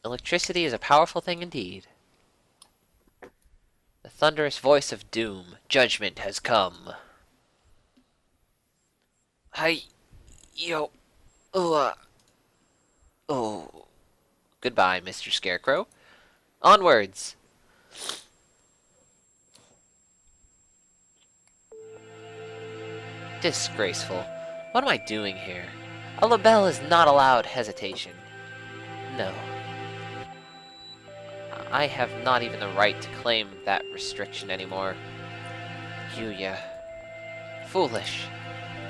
Electricity is a powerful thing indeed. The thunderous voice of doom. Judgment has come. Hi. Yo. Oh. Goodbye, Mr. Scarecrow. Onwards. Disgraceful. What am I doing here? A label is not allowed hesitation. No. I have not even the right to claim that restriction anymore. Yuya. Foolish.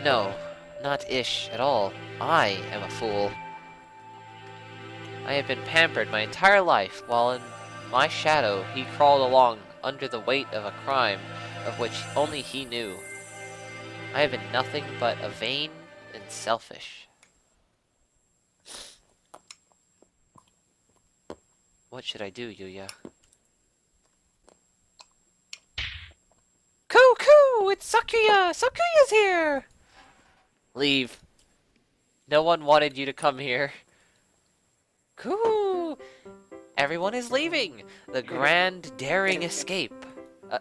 No, not Ish at all. I am a fool. I have been pampered my entire life, while in my shadow he crawled along under the weight of a crime of which only he knew. I have been nothing but a vain and selfish. What should I do, Yuya? Coo! It's Sakuya! Sakuya's here! Leave. No one wanted you to come here. Coo! Everyone is leaving! The grand daring escape.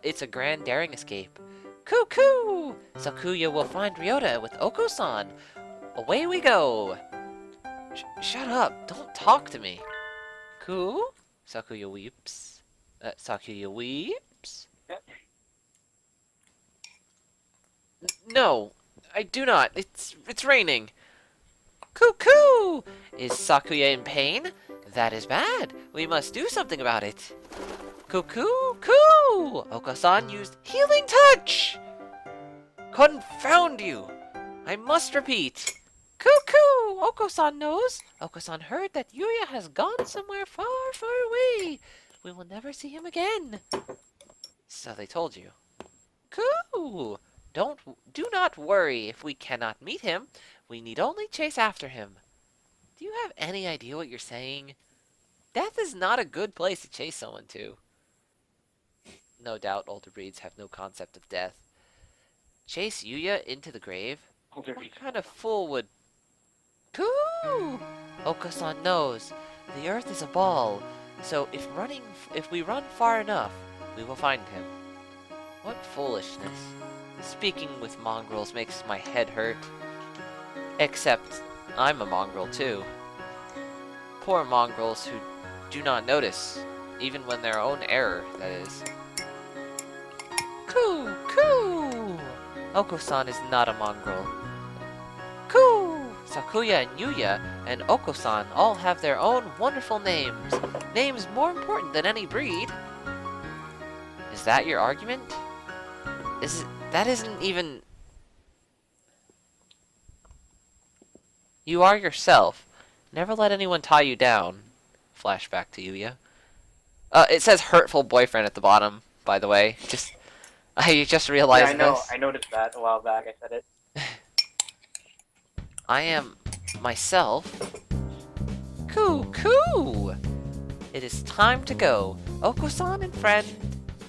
It's a grand daring escape. Coo! Sakuya will find Ryota with Oko-san. Away we go! Shut up! Don't talk to me! Coo? Sakuya weeps. Sakuya weeps? No, I do not. It's raining. Coo! Is Sakuya in pain? That is bad. We must do something about it. Coo! Oko-san used healing touch! Confound you! I must repeat. Coo! Oko-san knows. Oko-san heard that Yuya has gone somewhere far away. We will never see him again. So they told you. Coo! Do not worry if we cannot meet him. We need only chase after him. Do you have any idea what you're saying? Death is not a good place to chase someone to. No doubt older breeds have no concept of death. Chase Yuya into the grave? What kind of fool would... Coo! Oko-san knows. The earth is a ball, so if we run far enough, we will find him. What foolishness. Speaking with mongrels makes my head hurt. Except, I'm a mongrel too. Poor mongrels who do not notice, even when their own error, that is. Coo! Oko-san is not a mongrel. Coo! Sakuya and Yuya and Oko-san all have their own wonderful names. Names more important than any breed. Is that your argument? That isn't even... You are yourself. Never let anyone tie you down. Flashback to Yuya. It says hurtful boyfriend at the bottom, by the way. I just realized I know. this. I noticed that a while back. I said it. I am myself. Coo! It is time to go. Oko-san and friend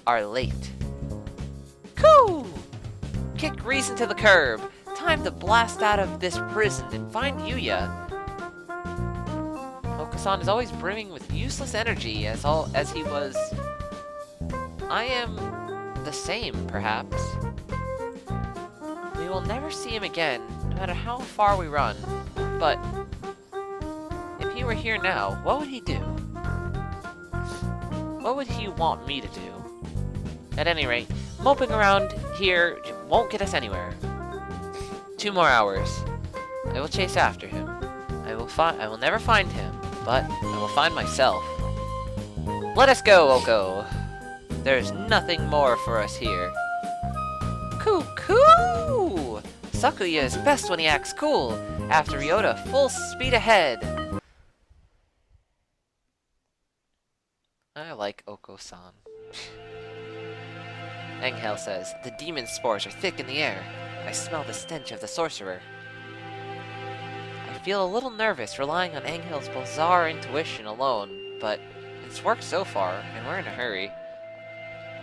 are late. Coo! Kick reason to the curb. Time to blast out of this prison and find Yuya. Oko-san is always brimming with useless energy as he was. I am the same, perhaps. We will never see him again, no matter how far we run. But if he were here now, what would he do? What would he want me to do? At any rate, moping around here won't get us anywhere. 2 more hours. I will chase after him. I will never find him, but I will find myself. Let us go, Oko. There's nothing more for us here. Coo! Sakuya is best when he acts cool. After Ryota, full speed ahead. I like Oko-san. Angel says, the demon spores are thick in the air. I smell the stench of the sorcerer. I feel a little nervous relying on Angel's bizarre intuition alone, but it's worked so far, and we're in a hurry.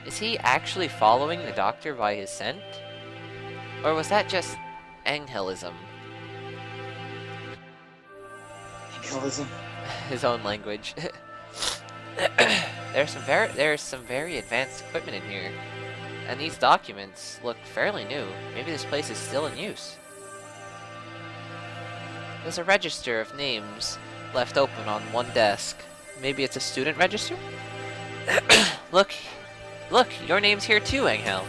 Is he actually following the doctor by his scent? Or was that just Angelism? Angelism? His own language. There's some very advanced equipment in here, and these documents look fairly new. Maybe this place is still in use. There's a register of names left open on one desk. Maybe it's a student register? Look, your name's here too, Angel.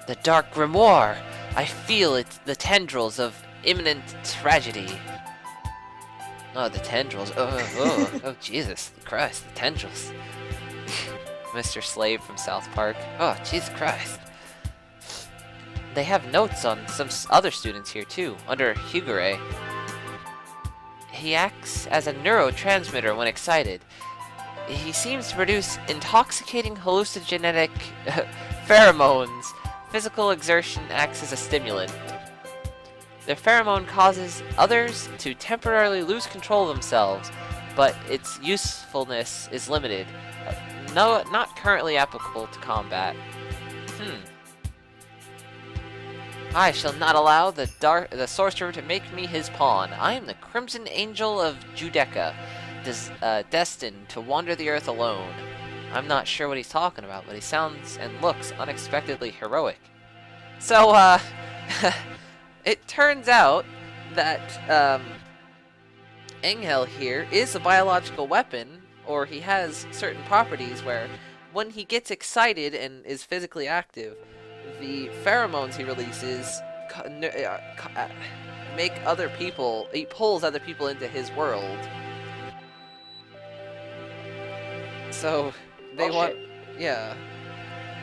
The Dark Grimoire. I feel it's the tendrils of imminent tragedy. Oh, the tendrils. Oh, Jesus Christ, the tendrils. Mr. Slave from South Park. Oh, Jesus Christ. They have notes on some other students here too, under Higure. He acts as a neurotransmitter when excited. He seems to produce intoxicating hallucinogenic pheromones. Physical exertion acts as a stimulant. The pheromone causes others to temporarily lose control of themselves, but its usefulness is limited. No, not currently applicable to combat. I shall not allow the sorcerer to make me his pawn. I am the Crimson Angel of Judecca, destined to wander the earth alone. I'm not sure what he's talking about, but he sounds and looks unexpectedly heroic. So, it turns out that, Engel here is a biological weapon, or he has certain properties where when he gets excited and is physically active, the pheromones he releases make other people, he pulls other people into his world. So they want, yeah.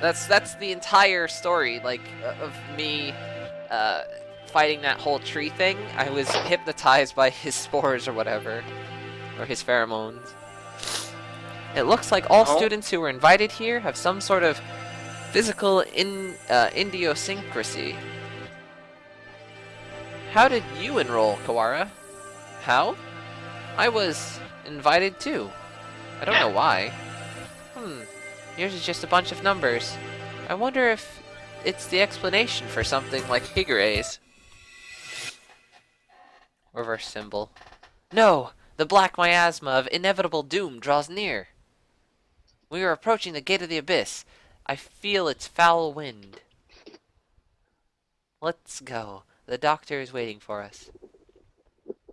That's the entire story, like, of me fighting that whole tree thing. I was hypnotized by his spores or whatever, or his pheromones. It looks like all students who were invited here have some sort of physical idiosyncrasy. How did you enroll, Kawara? How? I was invited too. I don't know why. Yours is just a bunch of numbers. I wonder if it's the explanation for something like Higure's. Reverse symbol. No! The black miasma of inevitable doom draws near. We are approaching the gate of the abyss. I feel its foul wind. Let's go. The doctor is waiting for us.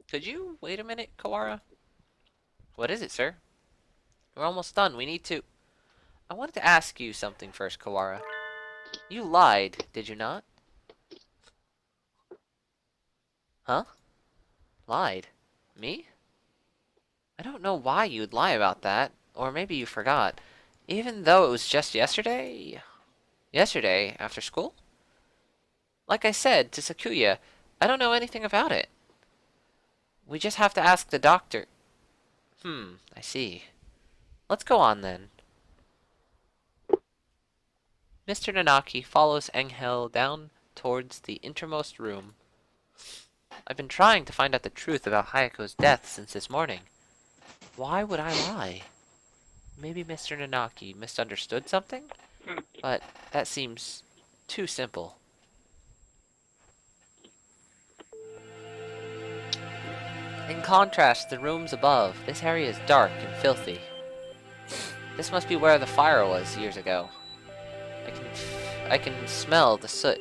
Could you wait a minute, Kawara? What is it, sir? We're almost done. We need to... I wanted to ask you something first, Kawara. You lied, did you not? Huh? Lied? Me? I don't know why you'd lie about that. Or maybe you forgot. Even though it was just yesterday? Yesterday, after school? Like I said to Sakuya, I don't know anything about it. We just have to ask the doctor. I see. Let's go on then. Mr. Nanaki follows Engel down towards the innermost room. I've been trying to find out the truth about Hayako's death since this morning. Why would I lie? Maybe Mr. Nanaki misunderstood something? But that seems too simple. In contrast to the rooms above, this area is dark and filthy. This must be where the fire was years ago. I can smell the soot.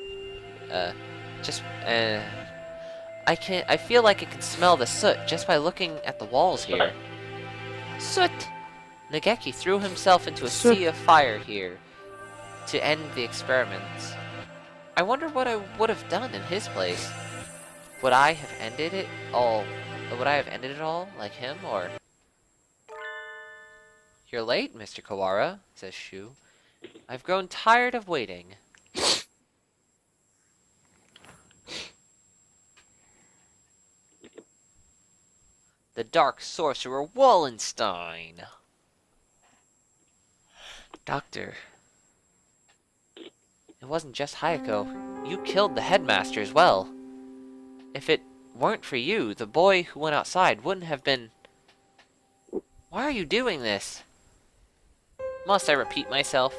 I feel like I can smell the soot just by looking at the walls here. Soot! Nageki threw himself into a sea of fire here to end the experiments. I wonder what I would have done in his place. Would I have ended it all? Would I have ended it all like him, or... You're late, Mr. Kawara, says Shu. I've grown tired of waiting. The Dark Sorcerer Wallenstein. Doctor. It wasn't just Hayako. You killed the headmaster as well. If it weren't for you, the boy who went outside wouldn't have been... Why are you doing this? Must I repeat myself?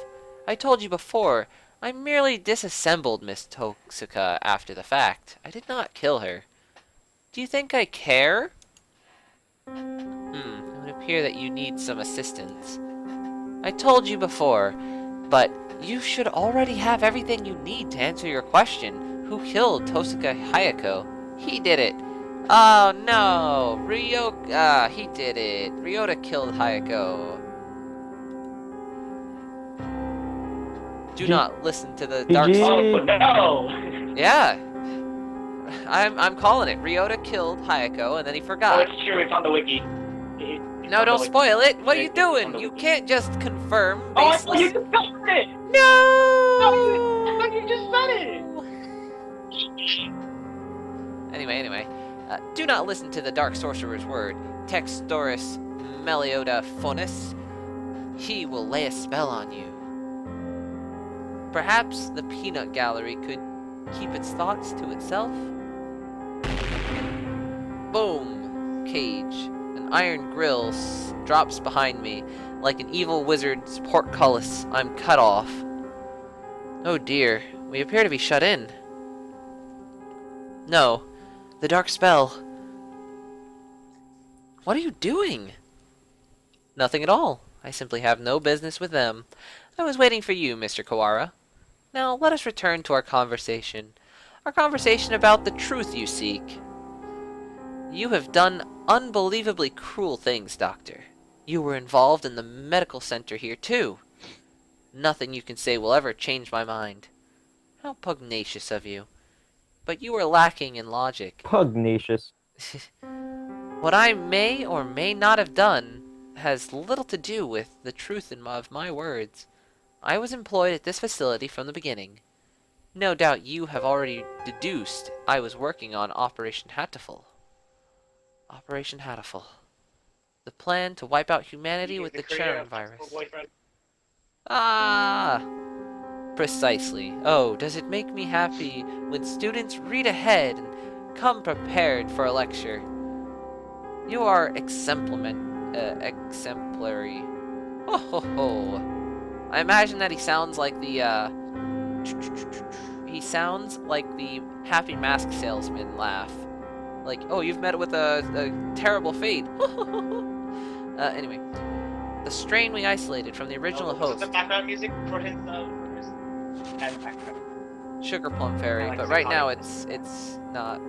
I told you before, I merely disassembled Miss Totsuka after the fact. I did not kill her. Do you think I care? It would hear that you need some assistance. I told you before, but you should already have everything you need to answer your question. Who killed Tosuke Hayako? He did it. Oh no, he did it. Ryota killed Hayako. Do not listen to the dark. Oh no! Yeah, I'm calling it. Ryota killed Hayako, and then he Oh, forgot. it's true. It's on the wiki. No, don't spoil it. What are you doing? You can't just confirm. Oh, Baseless... you just said it! No! No, you just said it! Anyway, do not listen to the Dark Sorcerer's word, Textoris Melioda Fonus. He will lay a spell on you. Perhaps the peanut gallery could keep its thoughts to itself? Boom! Cage. An iron grill drops behind me. Like an evil wizard's portcullis, I'm cut off. Oh dear, we appear to be shut in. No, the dark spell. What are you doing? Nothing at all. I simply have no business with them. I was waiting for you, Mr. Kawara. Now, let us return to our conversation. Our conversation about the truth you seek. You have done unbelievably cruel things, Doctor. You were involved in the medical center here, too. Nothing you can say will ever change my mind. How pugnacious of you. But you are lacking in logic. Pugnacious. What I may or may not have done has little to do with the truth of my words. I was employed at this facility from the beginning. No doubt you have already deduced I was working on Operation Hatoful. Operation Hatoful. The plan to wipe out humanity with the Charon virus. Ah! Precisely. Oh, does it make me happy when students read ahead and come prepared for a lecture? You are exemplary. Ho ho ho. I imagine that he sounds like the, he sounds like the Happy Mask Salesman laugh. Like, oh, you've met with a terrible fate. Anyway. The strain we isolated from the original host. The background music for his Sugar Plum Fairy, like but right now Psychotic. it's not.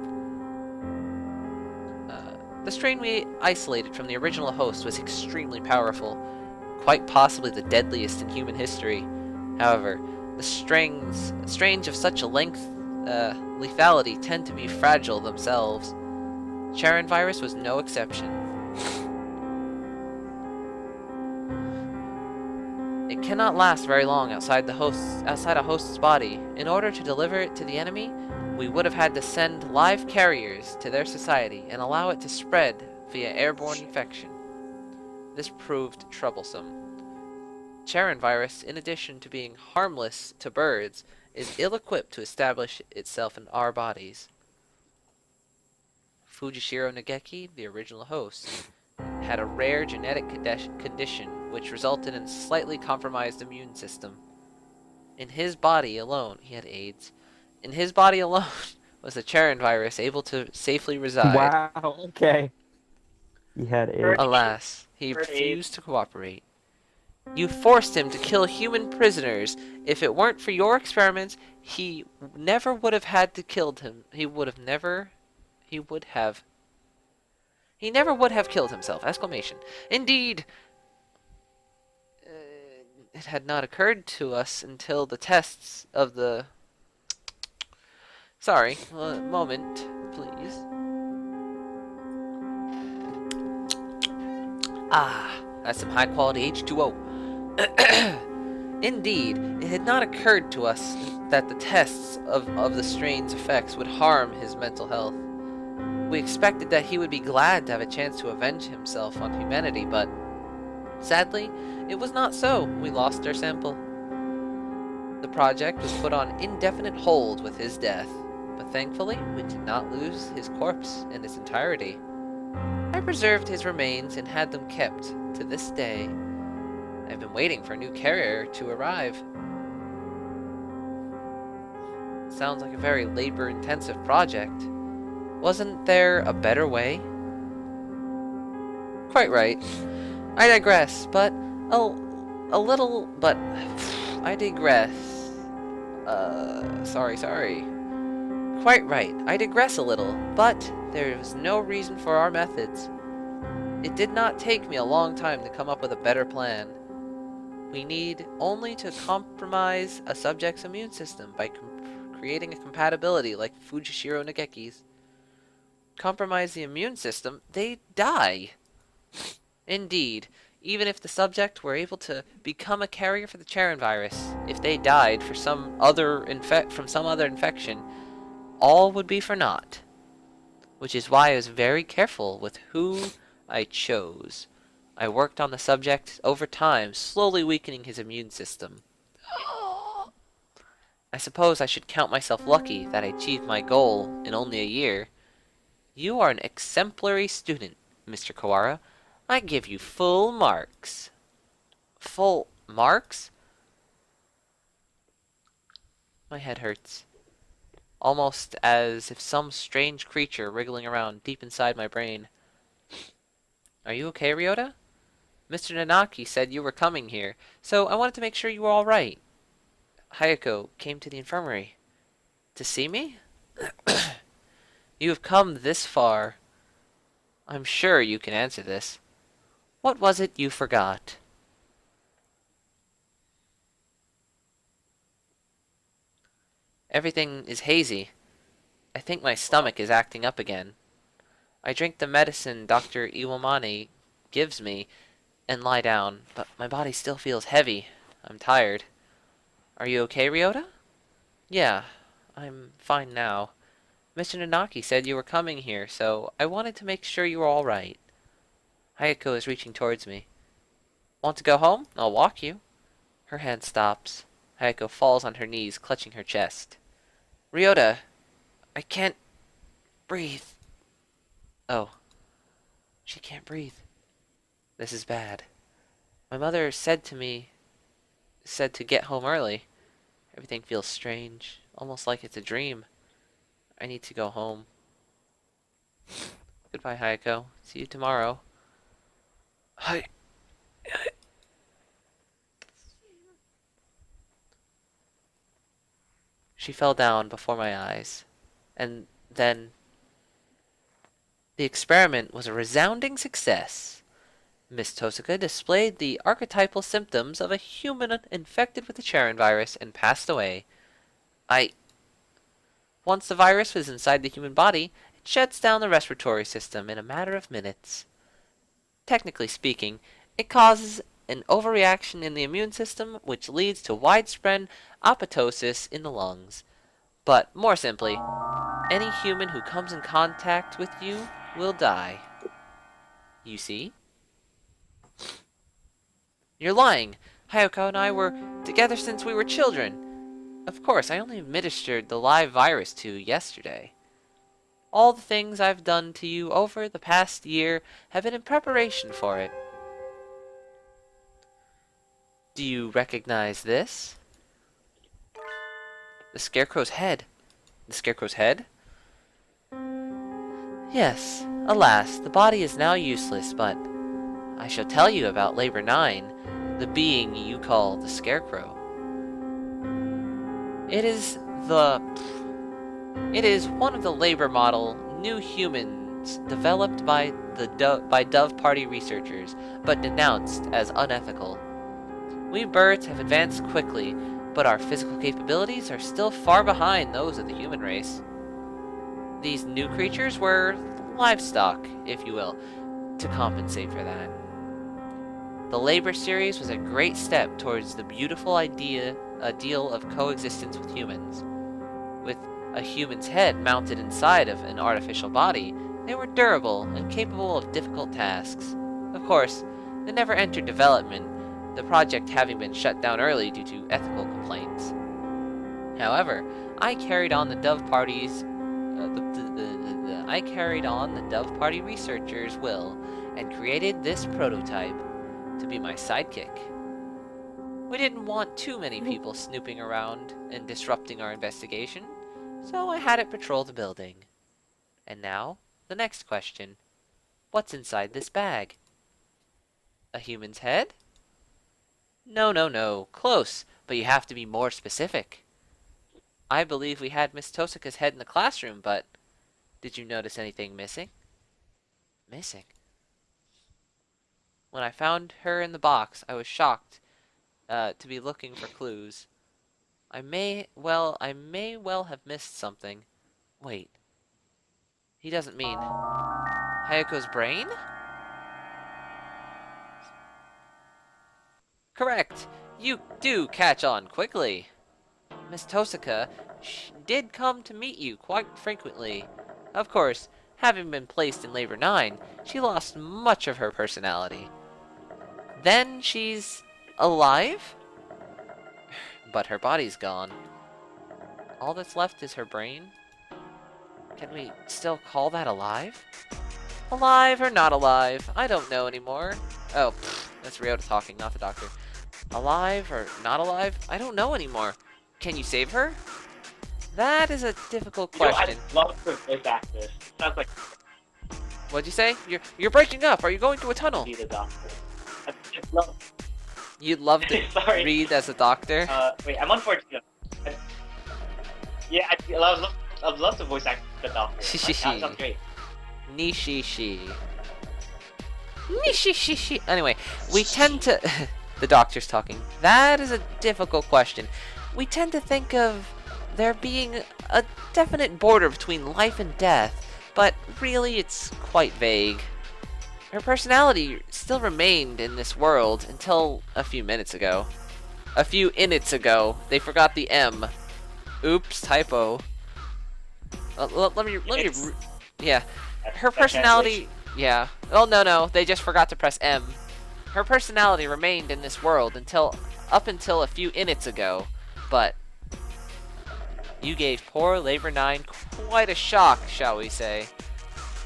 The strain we isolated from the original host was extremely powerful, quite possibly the deadliest in human history. However, the strains of such a lethality tend to be fragile themselves. Charon virus was no exception. It cannot last very long outside a host's body. In order to deliver it to the enemy, we would have had to send live carriers to their society and allow it to spread via airborne infection. This proved troublesome. Charon virus, in addition to being harmless to birds, is ill-equipped to establish itself in our bodies. Fujishiro Nageki, the original host, had a rare genetic condition which resulted in a slightly compromised immune system. In his body alone, he had AIDS. In his body alone was the Charon virus able to safely reside. Wow, okay. He had a... Alas, he refused to cooperate. You forced him to kill human prisoners. If it weren't for your experiments, he never would have had to killed him. He never would have killed himself! Exclamation. Indeed, it had not occurred to us until the tests of the... Sorry, a moment, please. Ah, that's some high-quality H2O. Indeed, it had not occurred to us that the tests of the strain's effects would harm his mental health. We expected that he would be glad to have a chance to avenge himself on humanity, but sadly, it was not so. We lost our sample. The project was put on indefinite hold with his death, but thankfully, we did not lose his corpse in its entirety. I preserved his remains and had them kept to this day. I've been waiting for a new carrier to arrive. Sounds like a very labor-intensive project. Wasn't there a better way? quite right. I digress, but a little, but I digress. Sorry. Quite right. I digress a little, but there is no reason for our methods. It did not take me a long time to come up with a better plan. We need only to compromise a subject's immune system by creating a compatibility like Fujishiro Nageki's. Compromise the immune system, they die. Indeed, even if the subject were able to become a carrier for the Charon virus, if they died from some other infection, all would be for naught. Which is why I was very careful with who I chose. I worked on the subject over time, slowly weakening his immune system. I suppose I should count myself lucky that I achieved my goal in only a year. You are an exemplary student, Mr. Kawara. I give you full marks. Full marks? My head hurts. Almost as if some strange creature wriggling around deep inside my brain. Are you okay, Ryota? Mr. Nanaki said you were coming here, so I wanted to make sure you were all right. Hayako came to the infirmary. To see me? You have come this far. I'm sure you can answer this. What was it you forgot? Everything is hazy. I think my stomach is acting up again. I drink the medicine Dr. Iwamane gives me and lie down, but my body still feels heavy. I'm tired. Are you okay, Ryota? Yeah, I'm fine now. Mr. Nanaki said you were coming here, so I wanted to make sure you were all right. Hayako is reaching towards me. Want to go home? I'll walk you. Her hand stops. Hayako falls on her knees, clutching her chest. Ryota, I can't breathe. Oh, she can't breathe. This is bad. My mother said to get home early. Everything feels strange, almost like it's a dream. I need to go home. Goodbye, Hayako. See you tomorrow. Hi. She fell down before my eyes, and then the experiment was a resounding success. Miss Tosuka displayed the archetypal symptoms of a human infected with the Charon virus and passed away. Once the virus was inside the human body, it shuts down the respiratory system in a matter of minutes. Technically speaking, it causes an overreaction in the immune system, which leads to widespread apoptosis in the lungs. But more simply, any human who comes in contact with you will die. You see? You're lying. Hayako and I were together since we were children. Of course, I only administered the live virus to you yesterday. All the things I've done to you over the past year have been in preparation for it. Do you recognize this? The Scarecrow's head. The Scarecrow's head? Yes, alas, the body is now useless, but I shall tell you about Labor 9, the being you call the Scarecrow. It is one of the Labor model new humans developed by Dove Party researchers, but denounced as unethical. We birds have advanced quickly, but our physical capabilities are still far behind those of the human race. These new creatures were livestock, if you will, to compensate for that. The Labor series was a great step towards the beautiful ideal of coexistence with humans. With a human's head mounted inside of an artificial body, they were durable and capable of difficult tasks. Of course, they never entered development, the project having been shut down early due to ethical complaints. However, I carried on the Dove Party's researchers' will and created this prototype to be my sidekick. We didn't want too many people snooping around and disrupting our investigation, so I had it patrol the building. And now, the next question. What's inside this bag? A human's head? No, no, no. Close, but you have to be more specific. I believe we had Miss Tosaka's head in the classroom, but did you notice anything missing? Missing? When I found her in the box, I was shocked to be looking for clues. I may well have missed something. Wait. He doesn't mean Hayako's brain? Correct. You do catch on quickly. Miss Tosaka did come to meet you quite frequently. Of course, having been placed in Labor 9, she lost much of her personality. Then she's alive? But her body's gone. All that's left is her brain? Can we still call that alive? Alive or not alive? I don't know anymore. Oh, that's Ryota talking, not the doctor. Alive or not alive? I don't know anymore. Can you save her? That is a difficult question. I love the voice actress. Sounds like What'd you say? You're breaking up. Are you going to a tunnel? be the doctor. I just love. You'd love to Sorry. read as a doctor? Wait, I'm on 14. Yeah, I'd love to voice act the doctor. That sounds great. Nishishi. Nishishi. Anyway, we tend to... The doctor's talking. That is a difficult question. We tend to think of there being a definite border between life and death, but really it's quite vague. Her personality still remained in this world until a few minutes ago. A few innits ago. They forgot the M. Oops, typo. Let me yeah. Her personality, yeah. Oh no, they just forgot to press M. Her personality remained in this world up until a few innits ago, but you gave poor Labor 9 quite a shock, shall we say.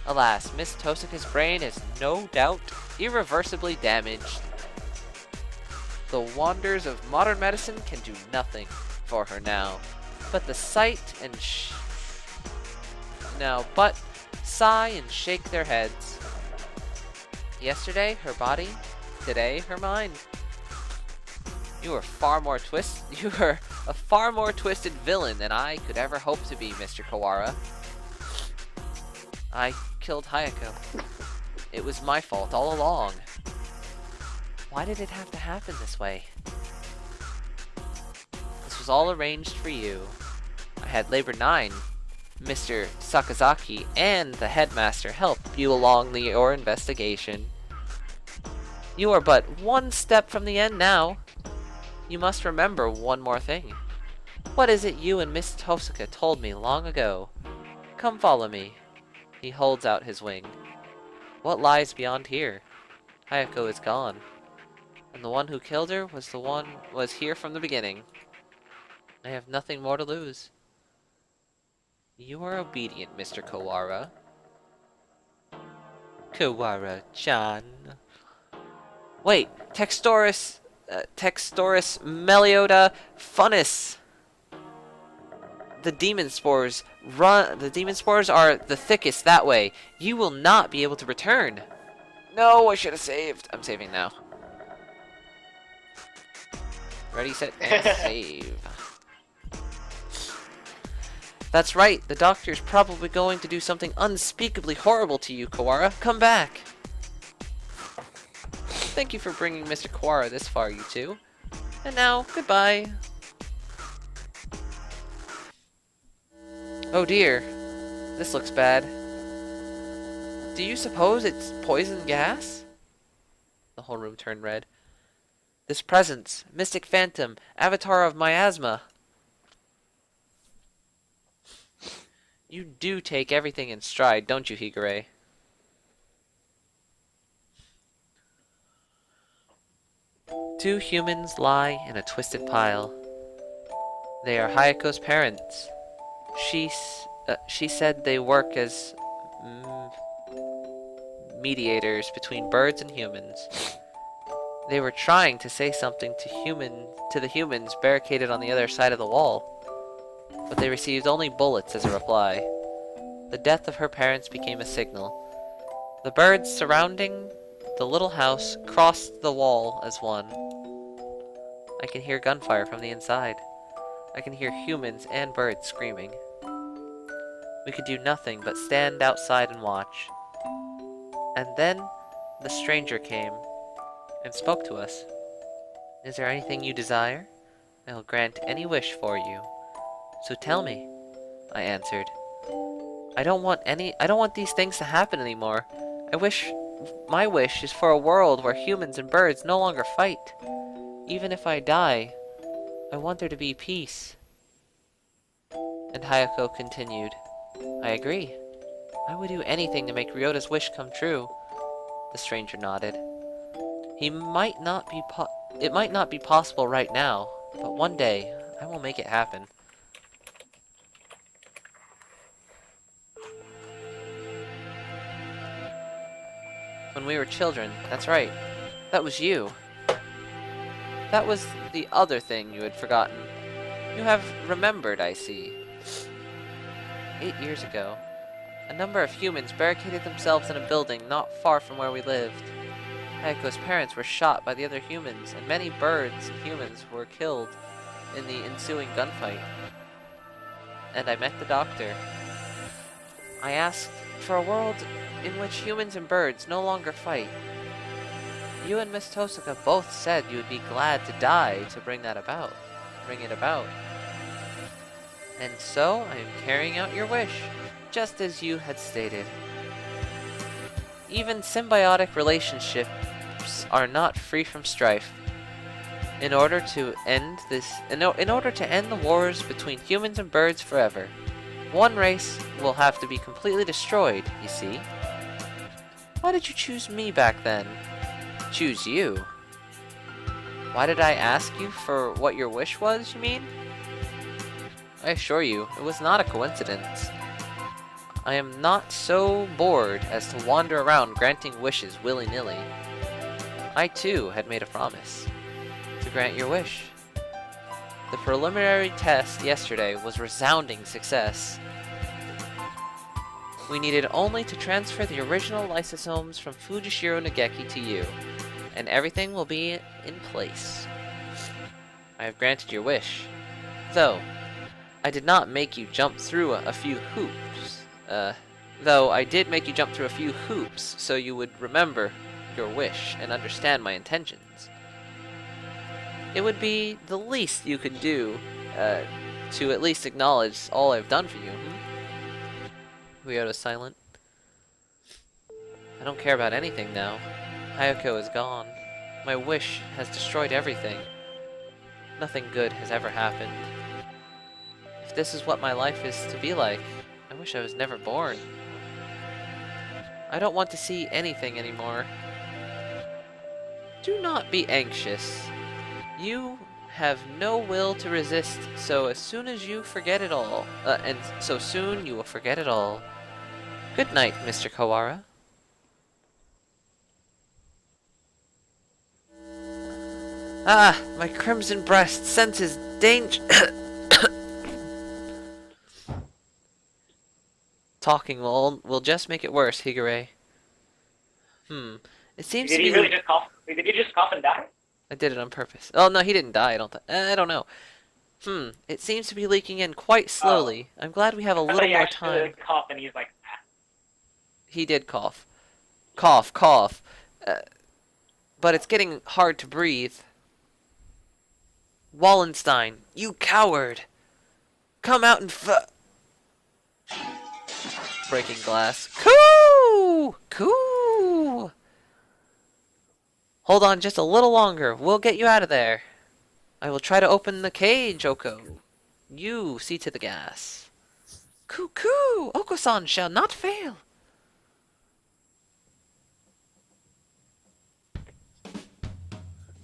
Alas, Miss Tosaka's brain is no doubt irreversibly damaged. The wonders of modern medicine can do nothing for her now, but sigh and shake their heads. Yesterday, her body, today, her mind. You are a far more twisted villain than I could ever hope to be, Mr. Kawara. I killed Hayako. It was my fault all along. Why did it have to happen this way? This was all arranged for you. I had Labor 9, Mr. Sakazaki, and the headmaster help you along your investigation. You are but one step from the end now. You must remember one more thing. What is it you and Miss Tosaka told me long ago? Come follow me. He holds out his wing. What lies beyond here? Hayako is gone. And the one who killed her was here from the beginning. I have nothing more to lose. You are obedient, Mr. Kawara. Kawara-chan. Wait, Textoris Meliota Funis. The demon spores are the thickest that way. You will not be able to return. No, I should have saved. I'm saving now. Ready, set, and save. That's right. The doctor's probably going to do something unspeakably horrible to you, Kawara. Come back. Thank you for bringing Mr. Kawara this far, you two. And now, goodbye. Oh dear. This looks bad. Do you suppose it's poison gas? The whole room turned red. This presence, mystic phantom, avatar of miasma. You do take everything in stride, don't you, Higure? Two humans lie in a twisted pile. They are Hayako's parents. She said they work as mediators between birds and humans. They were trying to say something to the humans barricaded on the other side of the wall, but they received only bullets as a reply. The death of her parents became a signal. The birds surrounding The little house crossed the wall as one. I can hear gunfire from the inside. I can hear humans and birds screaming. We could do nothing but stand outside and watch. And then the stranger came and spoke to us. Is there anything you desire? I will grant any wish for you. So tell me, I answered. I don't want these things to happen anymore. My wish is for a world where humans and birds no longer fight. Even if I die, I want there to be peace. And Hayako continued, I agree. I would do anything to make Ryota's wish come true. The stranger nodded. It might not be possible right now, but one day I will make it happen. When we were children, that's right. That was you. That was the other thing you had forgotten. You have remembered, I see. 8 years ago, a number of humans barricaded themselves in a building not far from where we lived. Hayako's parents were shot by the other humans, and many birds and humans were killed in the ensuing gunfight. And I met the doctor. I asked for a world in which humans and birds no longer fight. You and Miss Tosaka both said you would be glad to die to bring it about. And so, I am carrying out your wish, just as you had stated. Even symbiotic relationships are not free from strife. In order to end the wars between humans and birds forever, one race will have to be completely destroyed, you see. Why did you choose me back then? Choose you? Why did I ask you for what your wish was, you mean? I assure you, it was not a coincidence. I am not so bored as to wander around granting wishes willy-nilly. I too had made a promise to grant your wish. The preliminary test yesterday was resounding success. We needed only to transfer the original lysosomes from Fujishiro Nageki to you, and everything will be in place. I have granted your wish, though I did not make you jump through a few hoops. Though I did make you jump through a few hoops so you would remember your wish and understand my intentions. It would be the least you could do to at least acknowledge all I've done for you. Ryota's silent. I don't care about anything now. Hayako is gone. My wish has destroyed everything. Nothing good has ever happened. If this is what my life is to be like, I wish I was never born. I don't want to see anything anymore. Do not be anxious. You have no will to resist, so as soon as you forget it all, and so soon you will forget it all. Good night, Mr. Kawara. Ah, my crimson breast senses danger. Talking will just make it worse, Higure. It seems to be... Did you just cough and die? I did it on purpose. Oh, no, he didn't die, I don't know. It seems to be leaking in quite slowly. I'm glad we have a little more time. Cough and he's like, ah. He did cough. Cough, cough. But it's getting hard to breathe. Wallenstein, you coward! Come out and breaking glass. Coo! Coo! Hold on just a little longer. We'll get you out of there. I will try to open the cage, Oko. You see to the gas. Coo coo! Oko-san shall not fail.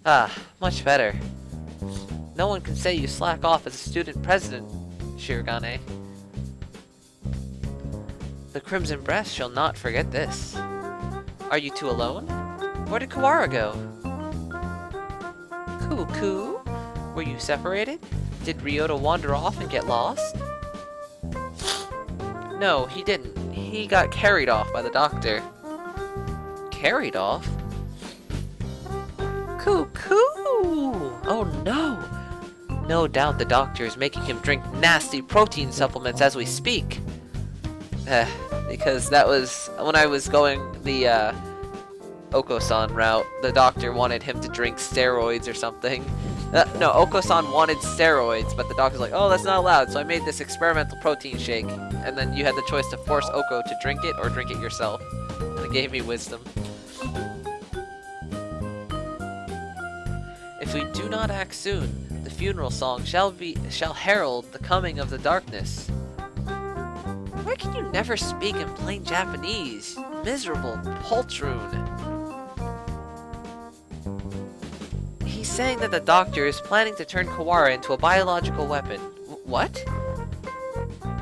Ah, much better. No one can say you slack off as a student president, Shirogane. The Crimson Breast shall not forget this. Are you two alone? Where did Kawara go? Coo-coo? Were you separated? Did Ryota wander off and get lost? No, he didn't. He got carried off by the doctor. Carried off? Cuckoo! Oh no! No doubt the doctor is making him drink nasty protein supplements as we speak. Because that was when I was going the Oko-san route. The doctor wanted him to drink steroids or something. No, Oko-san wanted steroids, but the doctor's like, oh, that's not allowed. So I made this experimental protein shake, and then you had the choice to force Oko to drink it or drink it yourself. And it gave me wisdom. If we do not act soon, the funeral song shall herald the coming of the darkness. Why can you never speak in plain Japanese? Miserable poltroon. He's saying that the doctor is planning to turn Kawara into a biological weapon. What?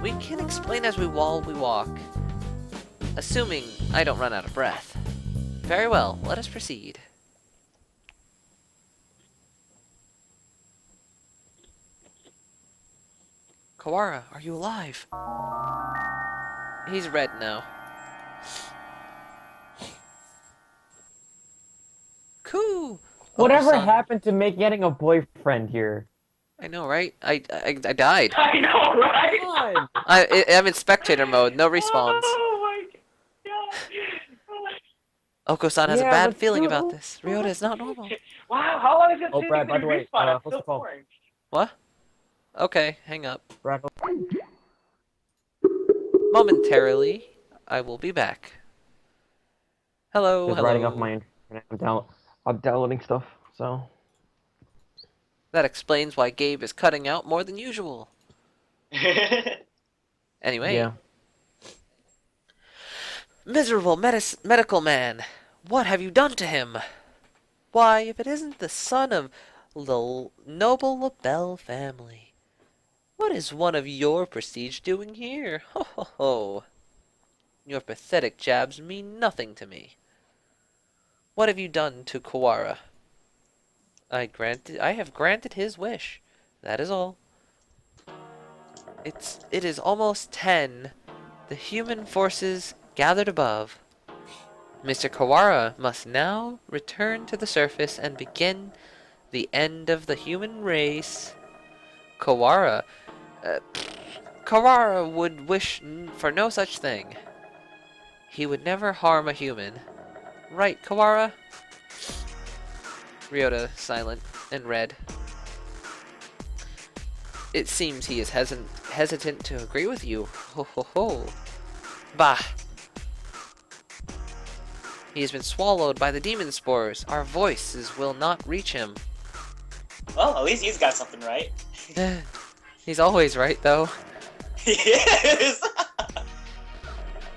We can explain as we walk. Assuming I don't run out of breath. Very well, let us proceed. Kawara, are you alive? He's red now. Cool. Whatever Oko-san. happened to getting a boyfriend here? I know, right? I died. I know, right? God. I'm in spectator mode. No respawns. Oh my god. Oko-san has a Yeah, bad let's feeling do it. about this. Ryota is not normal. Wow, how long is it Oh, taking Brad, me by to the way, respawn? I'm what's so the call? boring. What? Okay, hang up. Brad, Momentarily, I will be back. Hello, just hello. writing off my internet. I'm downloading stuff, so. That explains why Gabe is cutting out more than usual. Anyway. Yeah. Miserable medical man, what have you done to him? Why, if it isn't the son of the noble LaBelle family. What is one of your prestige doing here? Ho ho ho. Your pathetic jabs mean nothing to me. What have you done to Kawara? I have granted his wish. That is all. It is almost 10. The human forces gathered above. Mr. Kawara must now return to the surface and begin the end of the human race. Kawara would wish for no such thing. He would never harm a human. Right, Kawara? Ryota, silent and red. It seems he is hesitant to agree with you. Ho ho ho. Bah. He has been swallowed by the demon spores. Our voices will not reach him. Well, at least he's got something right. He's always right, though. He is!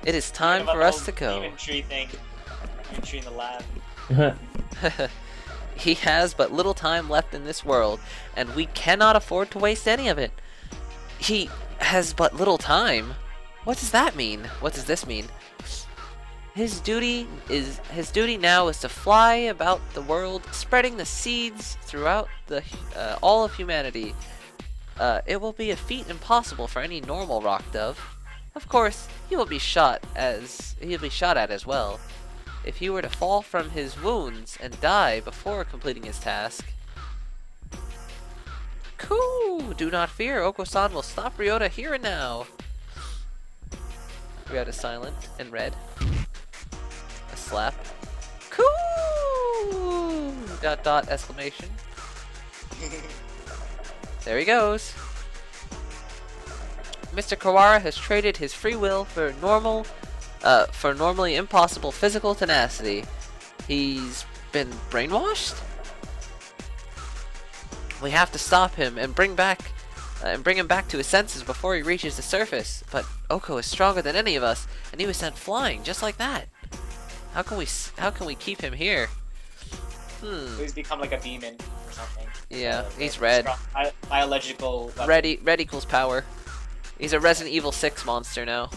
It is time for us to go. Demon tree thing. Demon tree in the lab. He has but little time left in this world, and we cannot afford to waste any of it. He has but little time? What does that mean? What does this mean? His duty now is to fly about the world, spreading the seeds throughout all of humanity. It will be a feat impossible for any normal rock dove. Of course, he will be shot at as well. If he were to fall from his wounds and die before completing his task. Cool! Do not fear, Oko-san will stop Ryota here and now. Ryota silent and red. A slap. Cool! ... exclamation. There he goes. Mr. Kawara has traded his free will for normally impossible physical tenacity. He's been brainwashed? We have to stop him and bring him back to his senses before he reaches the surface. But Oko is stronger than any of us, and he was sent flying just like that. How can we keep him here? He's become like a demon or something. Yeah, he's red. Biological weapon. Red equals power. He's a Resident Evil 6 monster now.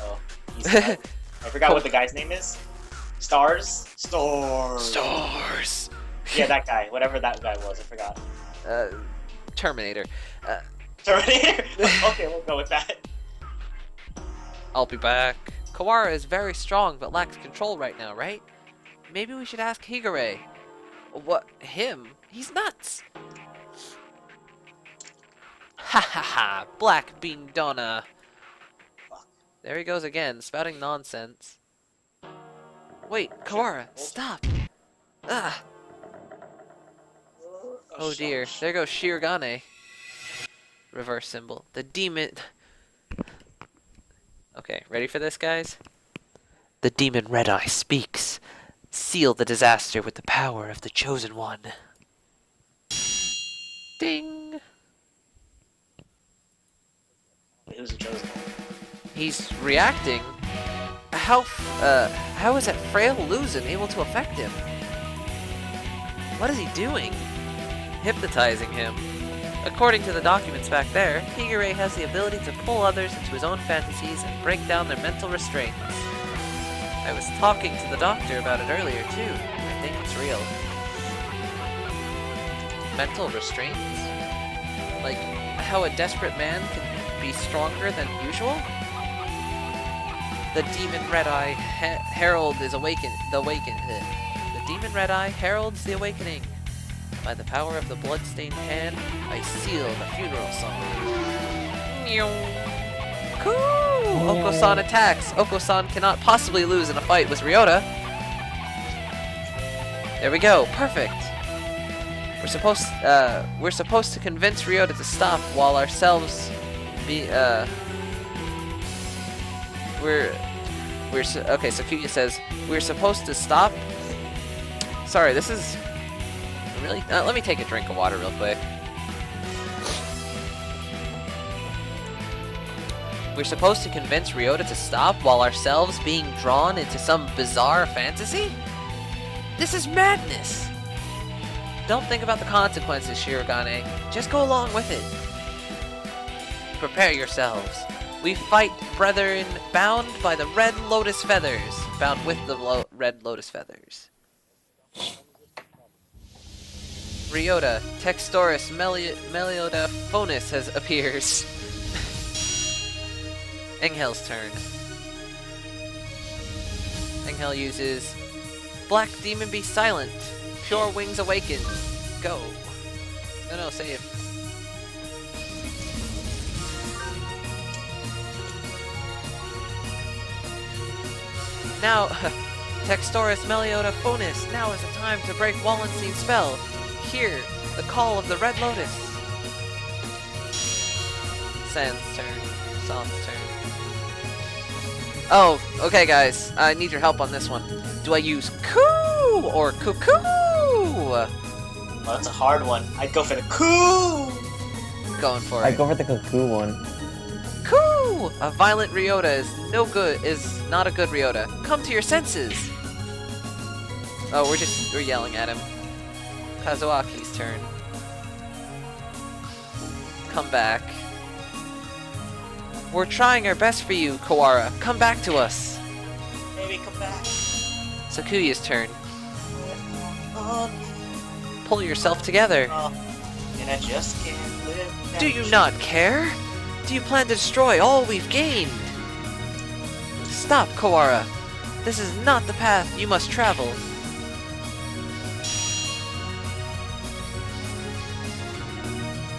Oh, I forgot what the guy's name is. Stars? Stars! Yeah, that guy. Whatever that guy was, I forgot. Terminator. Terminator? Okay, we'll go with that. I'll be back. Kawara is very strong but lacks control right now, right? Maybe we should ask Higure. What? Him? He's nuts! Ha ha ha! Black Bean Donna! There he goes again, spouting nonsense. Wait, Kawara, stop! Ah! Oh dear, there goes Shirogane. Reverse symbol. The demon... Okay, ready for this, guys? The demon Red Eye speaks. Seal the disaster with the power of the Chosen One. Ding! Who's the chosen one? He's reacting. How is that frail illusion able to affect him? What is he doing? Hypnotizing him. According to the documents back there, Higure has the ability to pull others into his own fantasies and break down their mental restraints. I was talking to the doctor about it earlier too. I think it's real. Mental restraints? Like how a desperate man can be stronger than usual? The demon Red Eye herald is The demon Red Eye heralds the awakening. By the power of the bloodstained hand, I seal the funeral song. Cool! Oko-san attacks. Oko-san cannot possibly lose in a fight with Ryota. There we go. Perfect. We're supposed to convince Ryota to stop while ourselves okay, so Kyuya says we're supposed to stop. Sorry, this is really. Let me take a drink of water real quick. We're supposed to convince Ryota to stop while ourselves being drawn into some bizarre fantasy? This is madness! Don't think about the consequences, Shirogane. Just go along with it. Prepare yourselves. We fight brethren bound by the red lotus feathers. Bound with the red lotus feathers. Ryota, Textoris Melioda Phonus appears. Enghel's turn. Engel uses Black Demon Be Silent. Pure Wings Awaken. Go. No, save. Now, Textoris Melioda Phonus, now is the time to break Wallenstein's spell. Hear the call of the Red Lotus. Sans turn. Sans turn. Oh, okay guys, I need your help on this one. Do I use Coo or Cuckoo? Oh, that's a hard one. I'd go for the coo! Going for I it. go for the cuckoo one. Coo! A violent Ryota is not a good Ryota. Come to your senses! Oh, we're yelling at him. Kazuaki's turn. Come back. We're trying our best for you, Kawara. Come back to us. Baby, come back. Sakuya's turn. Oh, Pull yourself together. and I just can't live. Do you not care? Do you plan to destroy all we've gained? Stop, Kawara. This is not the path you must travel.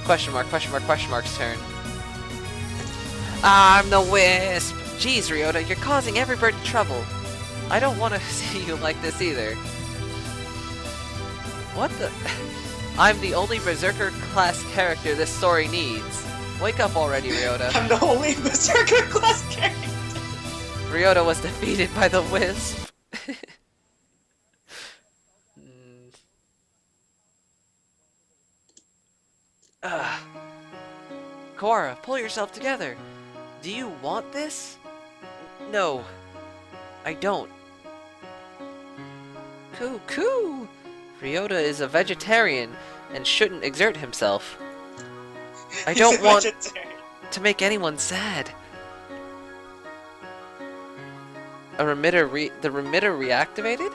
Question mark's turn. I'm the Wisp! Jeez, Ryota, you're causing everybody trouble. I don't want to see you like this either. What the? I'm the only Berserker class character this story needs. Wake up already, Ryota. I'm the only Berserker class character. Ryota was defeated by the Wisp. Kawara, pull yourself together. Do you want this? No, I don't. Coo! Ryota is a vegetarian and shouldn't exert himself. I don't want to make anyone sad. The remitter reactivated?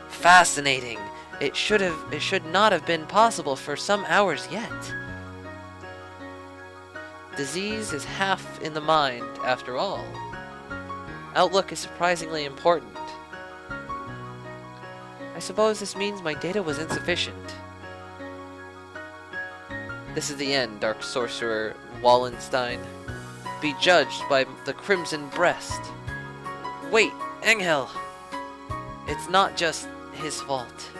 Fascinating. It should not have been possible for some hours yet. Disease is half in the mind, after all. Outlook is surprisingly important. I suppose this means my data was insufficient. This is the end, Dark Sorcerer Wallenstein. Be judged by the Crimson Breast. Wait, Engel! It's not just his fault.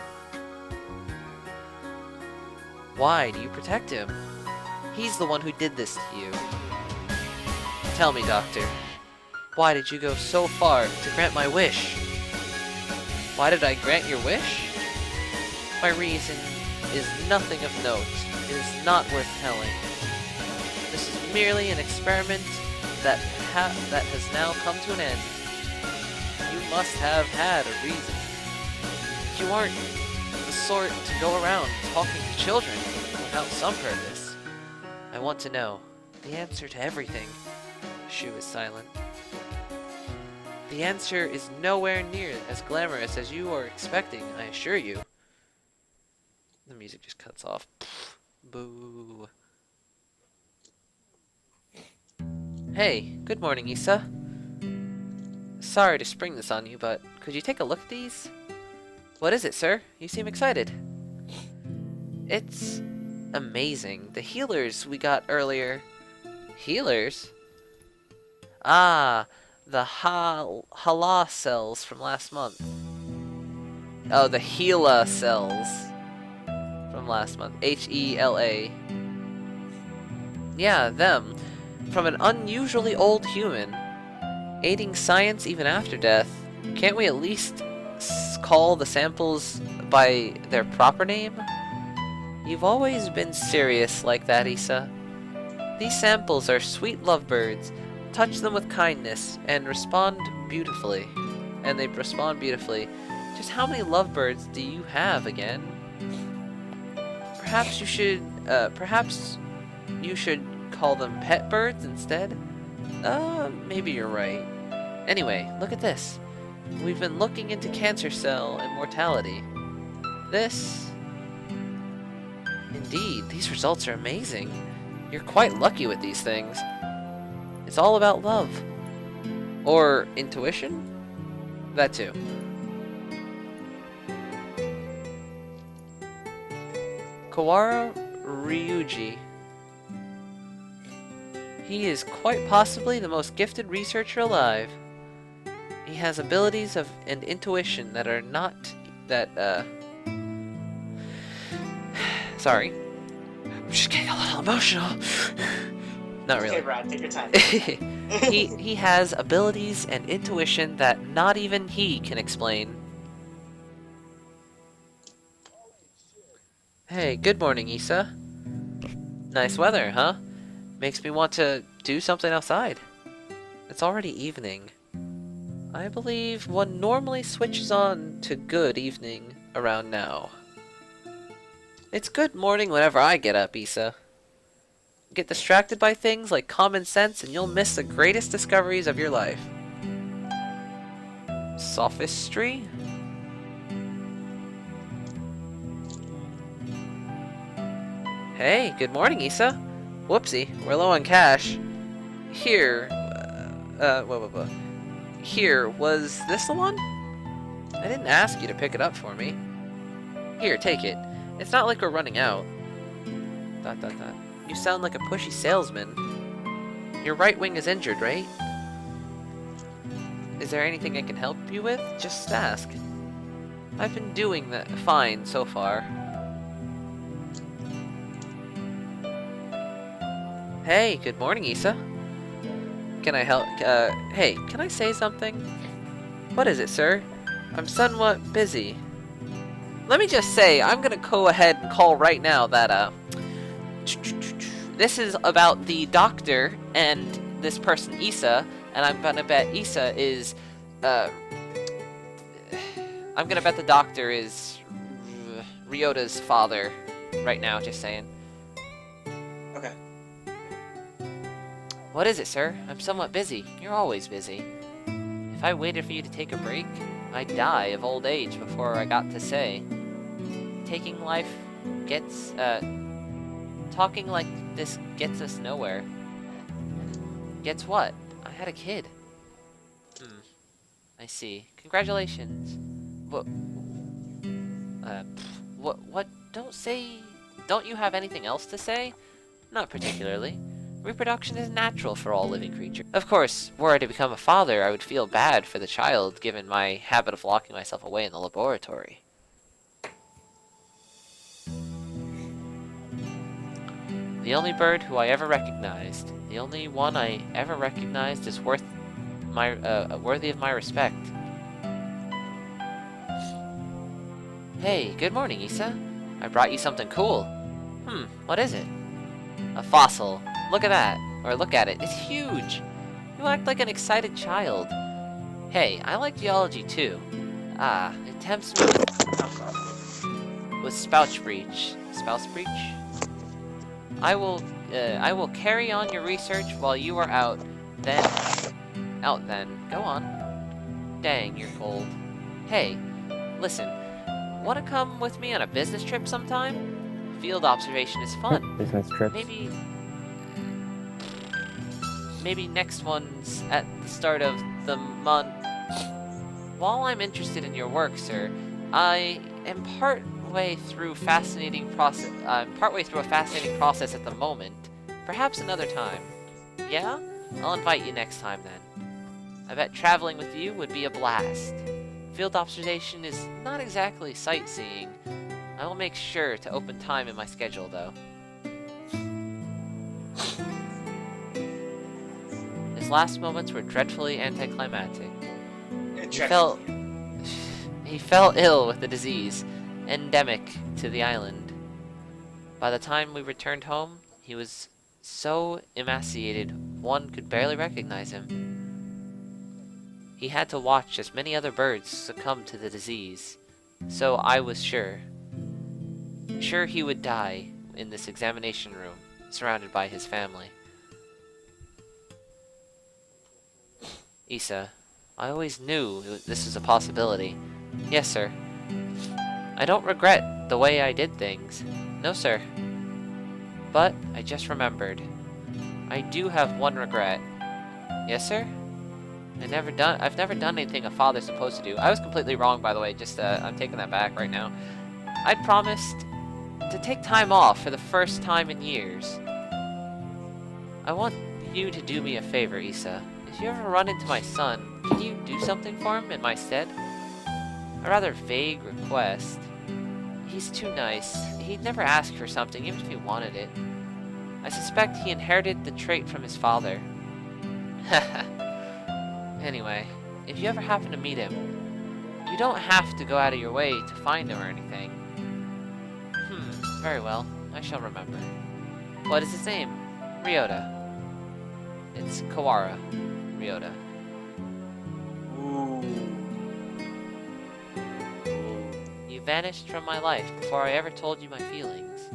Why do you protect him? He's the one who did this to you. Tell me, Doctor, why did you go so far to grant my wish? Why did I grant your wish? My reason is nothing of note. It is not worth telling. This is merely an experiment that has now come to an end. You must have had a reason. You aren't the sort to go around talking to children without some purpose. I want to know the answer to everything. Shu is silent. The answer is nowhere near as glamorous as you are expecting, I assure you. The music just cuts off. Boo. Hey, good morning, Issa. Sorry to spring this on you, but could you take a look at these? What is it, sir? You seem excited. It's amazing. The healers we got earlier. Healers? Ah, the Hala cells from last month. Oh, the Hela cells from last month. H-E-L-A. Yeah, them. From an unusually old human. Aiding science even after death. Can't we at least call the samples by their proper name? You've always been serious like that, Issa. These samples are sweet lovebirds. Touch them with kindness and respond beautifully. And they respond beautifully. Just how many lovebirds do you have again? Perhaps you should call them pet birds instead? Maybe you're right. Anyway, look at this. We've been looking into cancer cell and mortality. Indeed, these results are amazing. You're quite lucky with these things. It's all about love. Or intuition? That too. Kawara Ryuji. He is quite possibly the most gifted researcher alive. He has abilities and intuition that are not sorry. I'm just getting a little emotional. Not really. Okay, Brad, take your time. He has abilities and intuition that not even he can explain. Hey, good morning, Issa. Nice weather, huh? Makes me want to do something outside. It's already evening. I believe one normally switches on to good evening around now. It's good morning whenever I get up, Issa. Get distracted by things like common sense and you'll miss the greatest discoveries of your life. Sophistry? Hey, good morning, Issa. Whoopsie, we're low on cash. Here, Here, was this the one? I didn't ask you to pick it up for me. Here, take it. It's not like we're running out. ... You sound like a pushy salesman. Your right wing is injured, right? Is there anything I can help you with? Just ask. I've been doing that fine so far. Hey, good morning, Issa. Can I help? Hey, can I say something? What is it, sir? I'm somewhat busy. Let me just say, I'm gonna go ahead and call right now that, this is about the doctor and this person, Issa, and I'm gonna bet Issa is, I'm gonna bet the doctor is Ryota's father right now, just saying. Okay. What is it, sir? I'm somewhat busy. You're always busy. If I waited for you to take a break, I'd die of old age before I got to say. Taking life gets, talking like this gets us nowhere. Gets what? I had a kid. I see. Congratulations. What? Don't you have anything else to say? Not particularly. Reproduction is natural for all living creatures. Of course, were I to become a father, I would feel bad for the child, given my habit of locking myself away in the laboratory. The only bird who I ever recognized, the only one I ever recognized is worthy of my respect. Hey, good morning, Issa. I brought you something cool. What is it? A fossil. Look at that. Or look at it. It's huge. You act like an excited child. Hey, I like geology too. It tempts me with spout breach. Spout breach? I will carry on your research while you are out. Then. Go on. Dang, you're cold. Hey, listen. Wanna come with me on a business trip sometime? Field observation is fun. Business trips. Maybe next one's at the start of the month. While I'm interested in your work, sir, I am partway through a fascinating process at the moment. Perhaps another time. Yeah? I'll invite you next time then. I bet traveling with you would be a blast. Field observation is not exactly sightseeing. I will make sure to open time in my schedule, though. His last moments were dreadfully anticlimactic. He fell ill with a disease endemic to the island. By the time we returned home, he was so emaciated one could barely recognize him. He had to watch as many other birds succumb to the disease, so I was sure he would die in this examination room, surrounded by his family. Issa, I always knew this was a possibility. Yes, sir. I don't regret the way I did things. No, sir. But I just remembered. I do have one regret. Yes, sir? I've never done anything a father's supposed to do. I was completely wrong, by the way. Just, I'm taking that back right now. I promised to take time off for the first time in years. I want you to do me a favor, Issa. If you ever run into my son, can you do something for him in my stead? A rather vague request. He's too nice. He'd never ask for something, even if he wanted it. I suspect he inherited the trait from his father. Anyway, if you ever happen to meet him, you don't have to go out of your way to find him or anything. Very well. I shall remember. What is his name? Ryota. It's Kawara. Ryota. Ooh. You vanished from my life before I ever told you my feelings.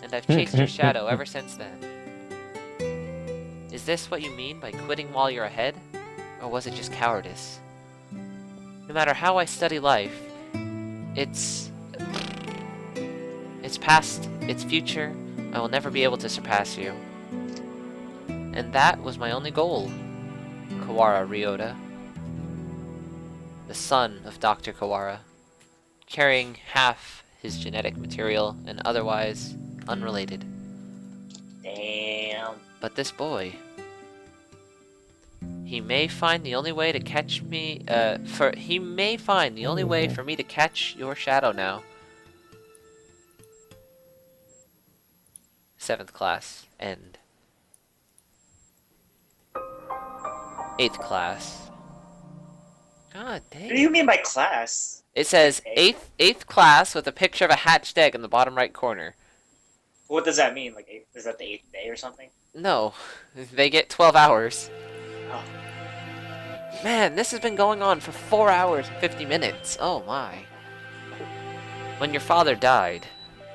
And I've chased your shadow ever since then. Is this what you mean by quitting while you're ahead? Or was it just cowardice? No matter how I study life, its past, its future, I will never be able to surpass you. And that was my only goal, Kawara Ryota. The son of Dr. Kawara, carrying half his genetic material and otherwise unrelated. Damn. But this boy, he may find the only way to catch me, he may find the only way for me to catch your shadow now. 7th class, end. 8th class. God dang. What do you mean by class? It says 8th class with a picture of a hatched egg in the bottom right corner. What does that mean? Like, is that the 8th day or something? No, they get 12 hours. Oh. Man, this has been going on for 4 hours and 50 minutes. Oh my. When your father died,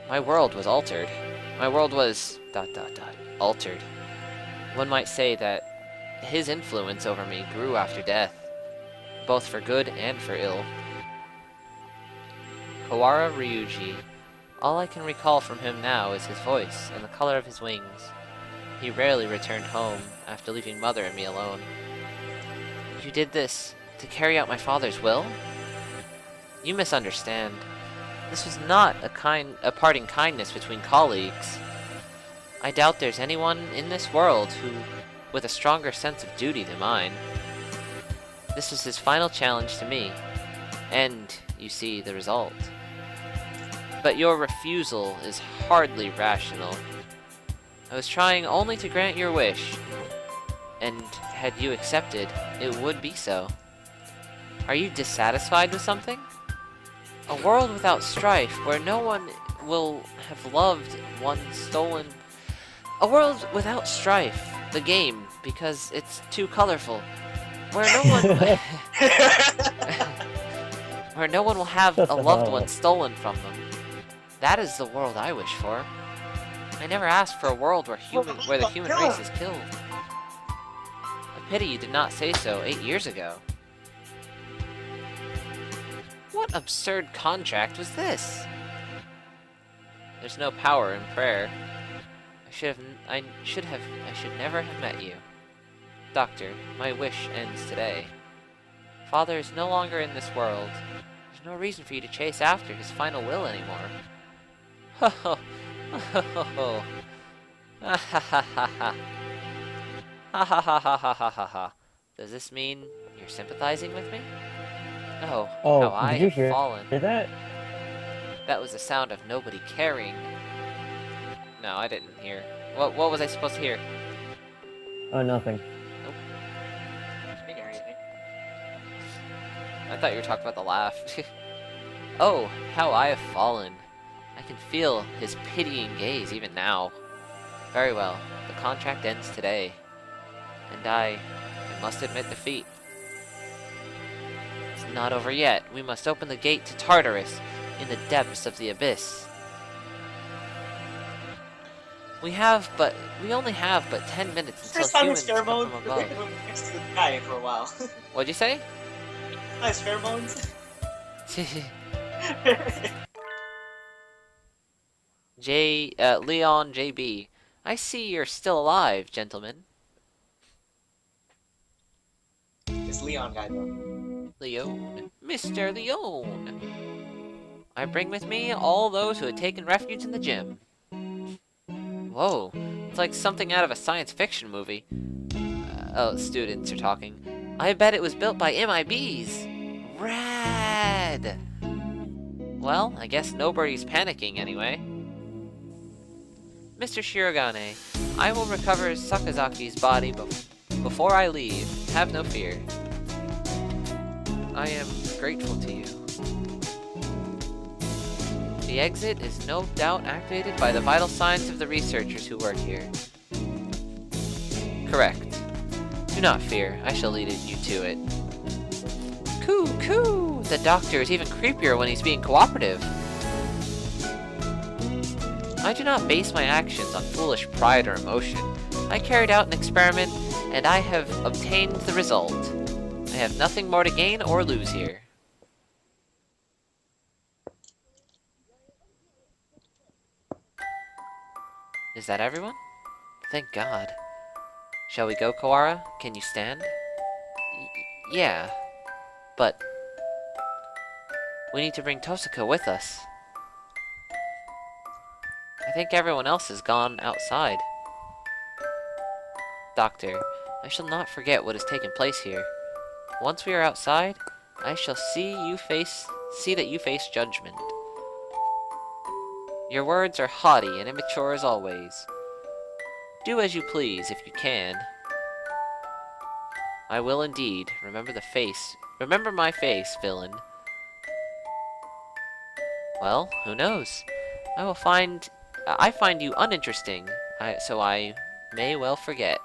my world was altered. My world was... altered. One might say that his influence over me grew after death, both for good and for ill. Kawara Ryuji. All I can recall from him now is his voice and the color of his wings. He rarely returned home after leaving Mother and me alone. You did this to carry out my father's will? You misunderstand. This was not a parting kindness between colleagues. I doubt there's anyone in this world who, with a stronger sense of duty than mine. This was his final challenge to me, and you see the result. But your refusal is hardly rational. I was trying only to grant your wish, and had you accepted, it would be so. Are you dissatisfied with something? A world without strife, where no one will have loved one stolen... A world without strife, the game, because it's too colorful. Where no one... where no one will have a loved one stolen from them. That is the world I wish for. I never asked for a world where the human race is killed. A pity you did not say so 8 years ago. What absurd contract was this? There's no power in prayer. I should never have met you. Doctor, my wish ends today. Father is no longer in this world. There's no reason for you to chase after his final will anymore. Ho ho ho ho ho. Ha ha ha ha ha. Ha ha ha ha ha ha ha ha. Does this mean you're sympathizing with me? Oh, how I did you have fallen. hear that? That was the sound of nobody caring. No, I didn't hear. What was I supposed to hear? Oh, nothing. Nope. I didn't hear anything. I thought you were talking about the laugh. Oh, how I have fallen. I can feel his pitying gaze even now. Very well, the contract ends today. And I must admit defeat. It's not over yet. We must open the gate to Tartarus in the depths of the abyss. We only have but 10 minutes First until time humans it's pheromones. come from We're above. gonna go next to the guy for a while. What'd you say? Nice pheromones. Leon JB. I see you're still alive, gentlemen. This Leon guy though. Leon. Mr. Leon. I bring with me all those who had taken refuge in the gym. Whoa, it's like something out of a science fiction movie. Students are talking. I bet it was built by MIBs. Rad! Well, I guess nobody's panicking anyway. Mr. Shirogane, I will recover Sakazaki's body before I leave. Have no fear. I am grateful to you. The exit is no doubt activated by the vital signs of the researchers who work here. Correct. Do not fear, I shall lead you to it. Coo coo! The doctor is even creepier when he's being cooperative. I do not base my actions on foolish pride or emotion. I carried out an experiment, and I have obtained the result. I have nothing more to gain or lose here. Is that everyone? Thank God. Shall we go, Kawara? Can you stand? Yeah. But... we need to bring Tosaka with us. I think everyone else has gone outside. Doctor, I shall not forget what has taken place here. Once we are outside, I shall see that you face judgment. Your words are haughty and immature as always. Do as you please if you can. I will indeed. Remember my face, villain. Well, who knows? I find you uninteresting, so I may well forget.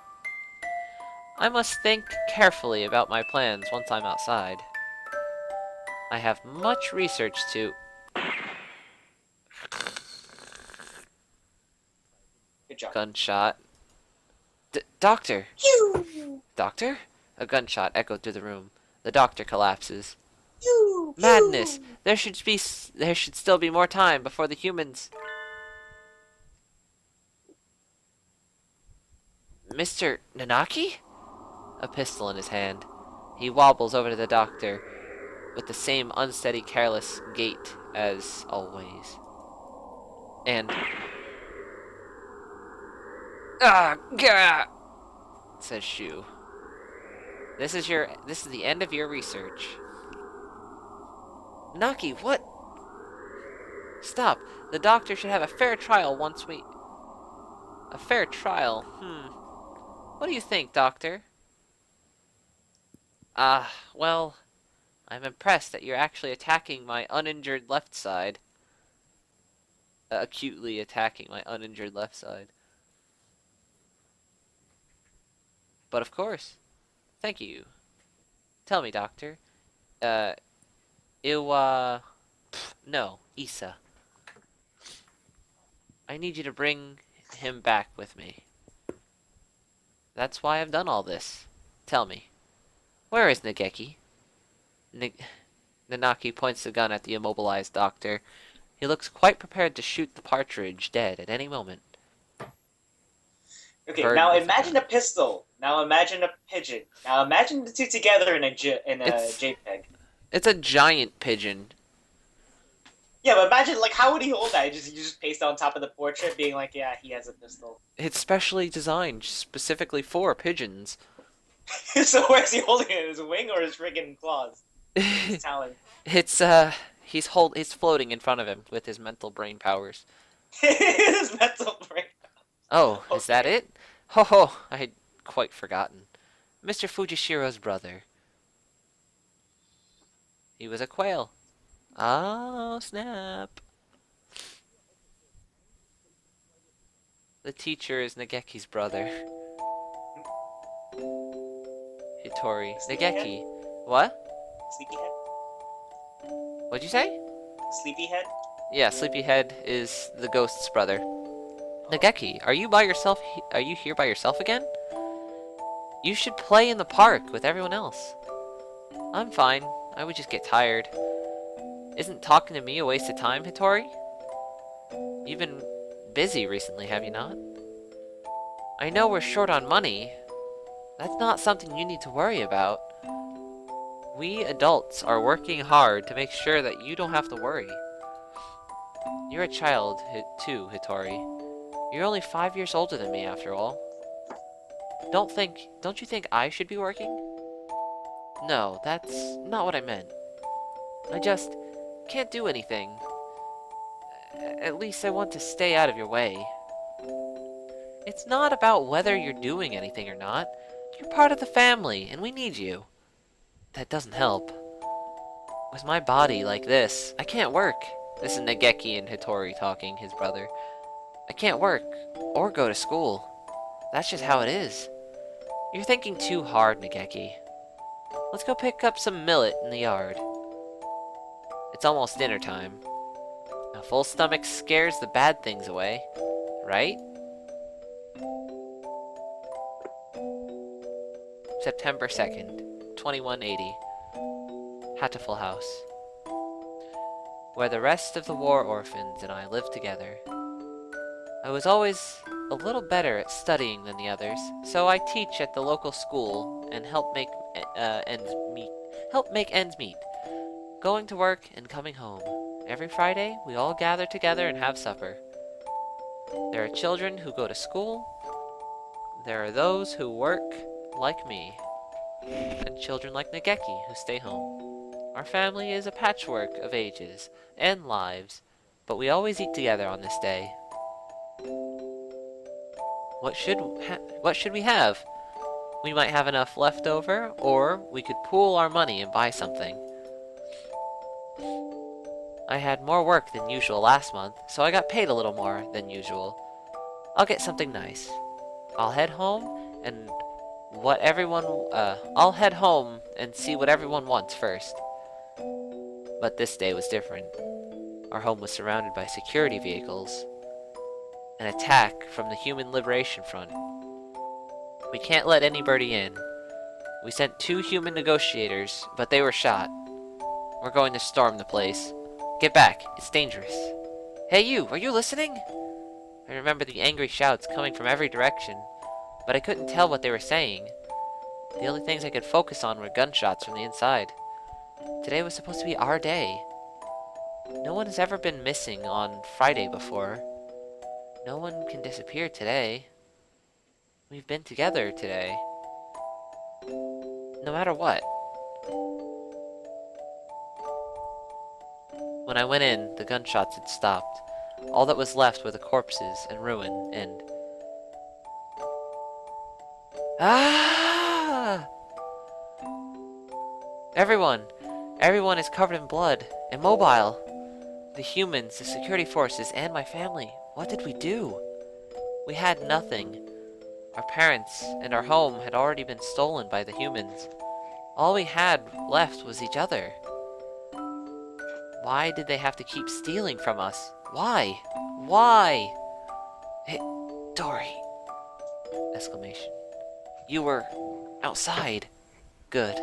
I must think carefully about my plans once I'm outside. I have much research to... Good job. Gunshot. Doctor! Pew! Doctor? A gunshot echoed through the room. The doctor collapses. Pew! Madness! There should still be more time before the humans... Mr. Nanaki? A pistol in his hand. He wobbles over to the doctor with the same unsteady, careless gait as always. And gah, says Shu. This is the end of your research. Naki, what? Stop. The doctor should have a fair trial once we... A fair trial? What do you think, doctor? Well, I'm impressed that you're actually attacking my uninjured left side. Acutely attacking my uninjured left side. But of course. Thank you. Tell me, doctor. Iwa... No, Issa. I need you to bring him back with me. That's why I've done all this. Tell me, where is Nageki? Nanaki points the gun at the immobilized doctor. He looks quite prepared to shoot the partridge dead at any moment. Okay, Bird now with a imagine gun. a pistol. Now imagine a pigeon. Now imagine the two together in a It's- JPEG. It's a giant pigeon. Yeah, but imagine, like, how would he hold that? You just paste it on top of the portrait, being like, yeah, he has a pistol. It's specially designed specifically for pigeons. So where's he holding it? His wing or his friggin' claws? His talon. It's he's floating in front of him with his mental brain powers. His mental break. Oh, is that Okay. it? Ho ho, I had quite forgotten. Mr. Fujishiro's brother. He was a quail. Oh, snap. The teacher is Nageki's brother. Hitori. Sleepyhead? Nageki. What? Sleepyhead? What'd you say? Sleepyhead? Yeah, Sleepyhead is the ghost's brother. Nageki, are you by yourself? Are you here by yourself again? You should play in the park with everyone else. I'm fine. I would just get tired. Isn't talking to me a waste of time, Hitori? You've been busy recently, have you not? I know we're short on money. That's not something you need to worry about. We adults are working hard to make sure that you don't have to worry. You're a child, too, Hitori. You're only 5 years older than me, after all. Don't you think I should be working? No, that's not what I meant. I just can't do anything. At least I want to stay out of your way. It's not about whether you're doing anything or not. You're part of the family, and we need you. That doesn't help. With my body like this, I can't work. This is Nageki and Hitori talking, his brother. I can't work, or go to school. That's just how it is. You're thinking too hard, Nageki. Let's go pick up some millet in the yard. It's almost dinner time. A full stomach scares the bad things away, right? September 2nd, 2180. Hatoful House. Where the rest of the war orphans and I lived together. I was always a little better at studying than the others, so I teach at the local school and help make ends meet. Going to work and coming home. Every Friday, we all gather together and have supper. There are children who go to school. There are those who work, like me, and children like Nageki who stay home. Our family is a patchwork of ages and lives, but we always eat together on this day. What should we have? We might have enough left over, or we could pool our money and buy something. I had more work than usual last month, so I got paid a little more than usual. I'll get something nice. I'll head home and I'll head home and see what everyone wants first. But this day was different. Our home was surrounded by security vehicles. An attack from the Human Liberation Front. We can't let anybody in. We sent 2 human negotiators, but they were shot. We're going to storm the place. Get back, it's dangerous. Hey you, are you listening? I remember the angry shouts coming from every direction, but I couldn't tell what they were saying. The only things I could focus on were gunshots from the inside. Today was supposed to be our day. No one has ever been missing on Friday before. No one can disappear today. We've been together today. No matter what. When I went in, the gunshots had stopped. All that was left were the corpses and ruin, and... Ah! Everyone is covered in blood, immobile. The humans, the security forces, and my family. What did we do? We had nothing. Our parents and our home had already been stolen by the humans. All we had left was each other. Why did they have to keep stealing from us? Why? Why? Hey, Dory! Exclamation. You were outside. Good.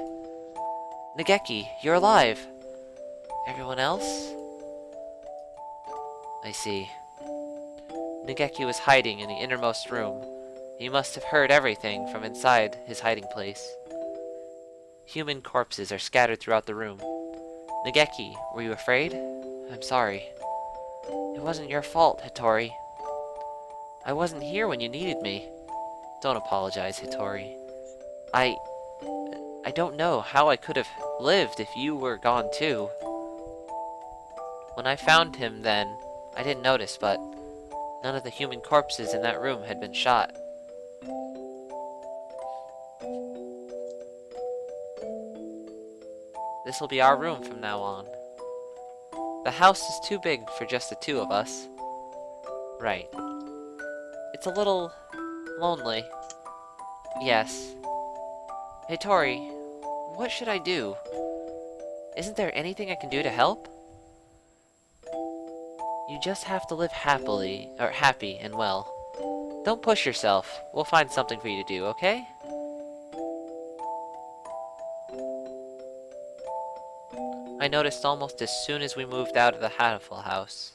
Nageki, you're alive. Everyone else? I see. Nageki was hiding in the innermost room. He must have heard everything from inside his hiding place. Human corpses are scattered throughout the room. Nageki, were you afraid? I'm sorry. It wasn't your fault, Hattori. I wasn't here when you needed me. Don't apologize, Hattori. I don't know how I could have lived if you were gone too. When I found him then, I didn't notice, but none of the human corpses in that room had been shot. This will be our room from now on. The house is too big for just the two of us. Right. It's a little lonely. Yes. Hey Tori, what should I do? Isn't there anything I can do to help? You just have to live happy and well. Don't push yourself. We'll find something for you to do, okay? I noticed almost as soon as we moved out of the Hatoful house.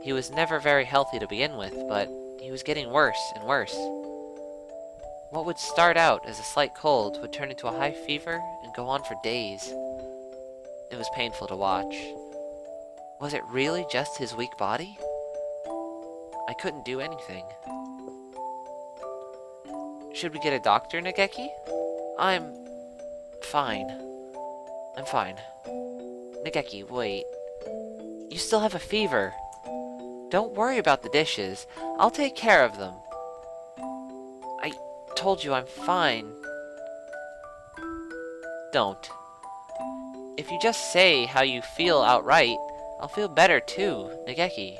He was never very healthy to begin with, but he was getting worse and worse. What would start out as a slight cold would turn into a high fever and go on for days. It was painful to watch. Was it really just his weak body? I couldn't do anything. Should we get a doctor, Nageki? I'm fine. I'm fine. Nageki, wait. You still have a fever. Don't worry about the dishes. I'll take care of them. I told you I'm fine. Don't. If you just say how you feel outright, I'll feel better too, Nageki.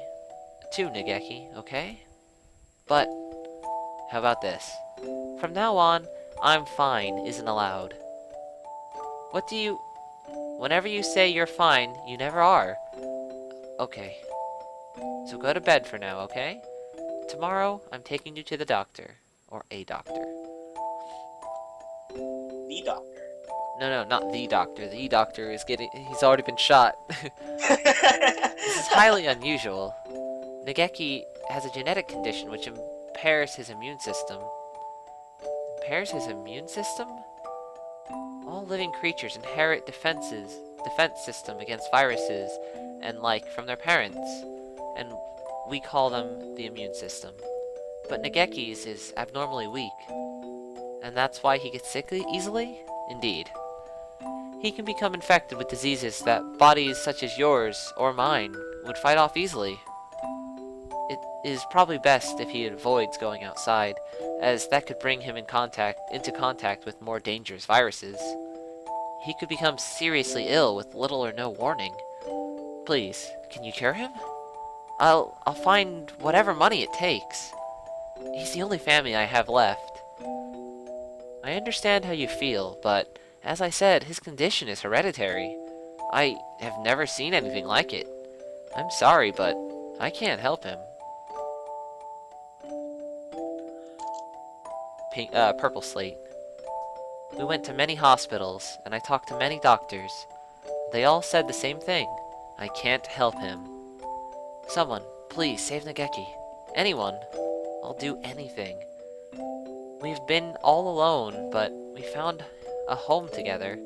Okay? But, how about this? From now on, I'm fine isn't allowed. Whenever you say you're fine, you never are. Okay. So go to bed for now, okay? Tomorrow, I'm taking you to the doctor. Or a doctor. The doctor. No, not the doctor. The doctor he's already been shot. This is highly unusual. Nageki has a genetic condition which impairs his immune system. Impairs his immune system? All living creatures inherit defense system against viruses and from their parents, and we call them the immune system. But Nageki's is abnormally weak, and that's why he gets sick easily? Indeed. He can become infected with diseases that bodies such as yours or mine would fight off easily. It is probably best if he avoids going outside, as that could bring him into contact with more dangerous viruses. He could become seriously ill with little or no warning. Please, can you cure him? I'll find whatever money it takes. He's the only family I have left. I understand how you feel, but as I said, his condition is hereditary. I have never seen anything like it. I'm sorry, but I can't help him. Purple slate. We went to many hospitals, and I talked to many doctors. They all said the same thing. I can't help him. Someone, please save Nageki. Anyone. I'll do anything. We've been all alone, but we found a home together,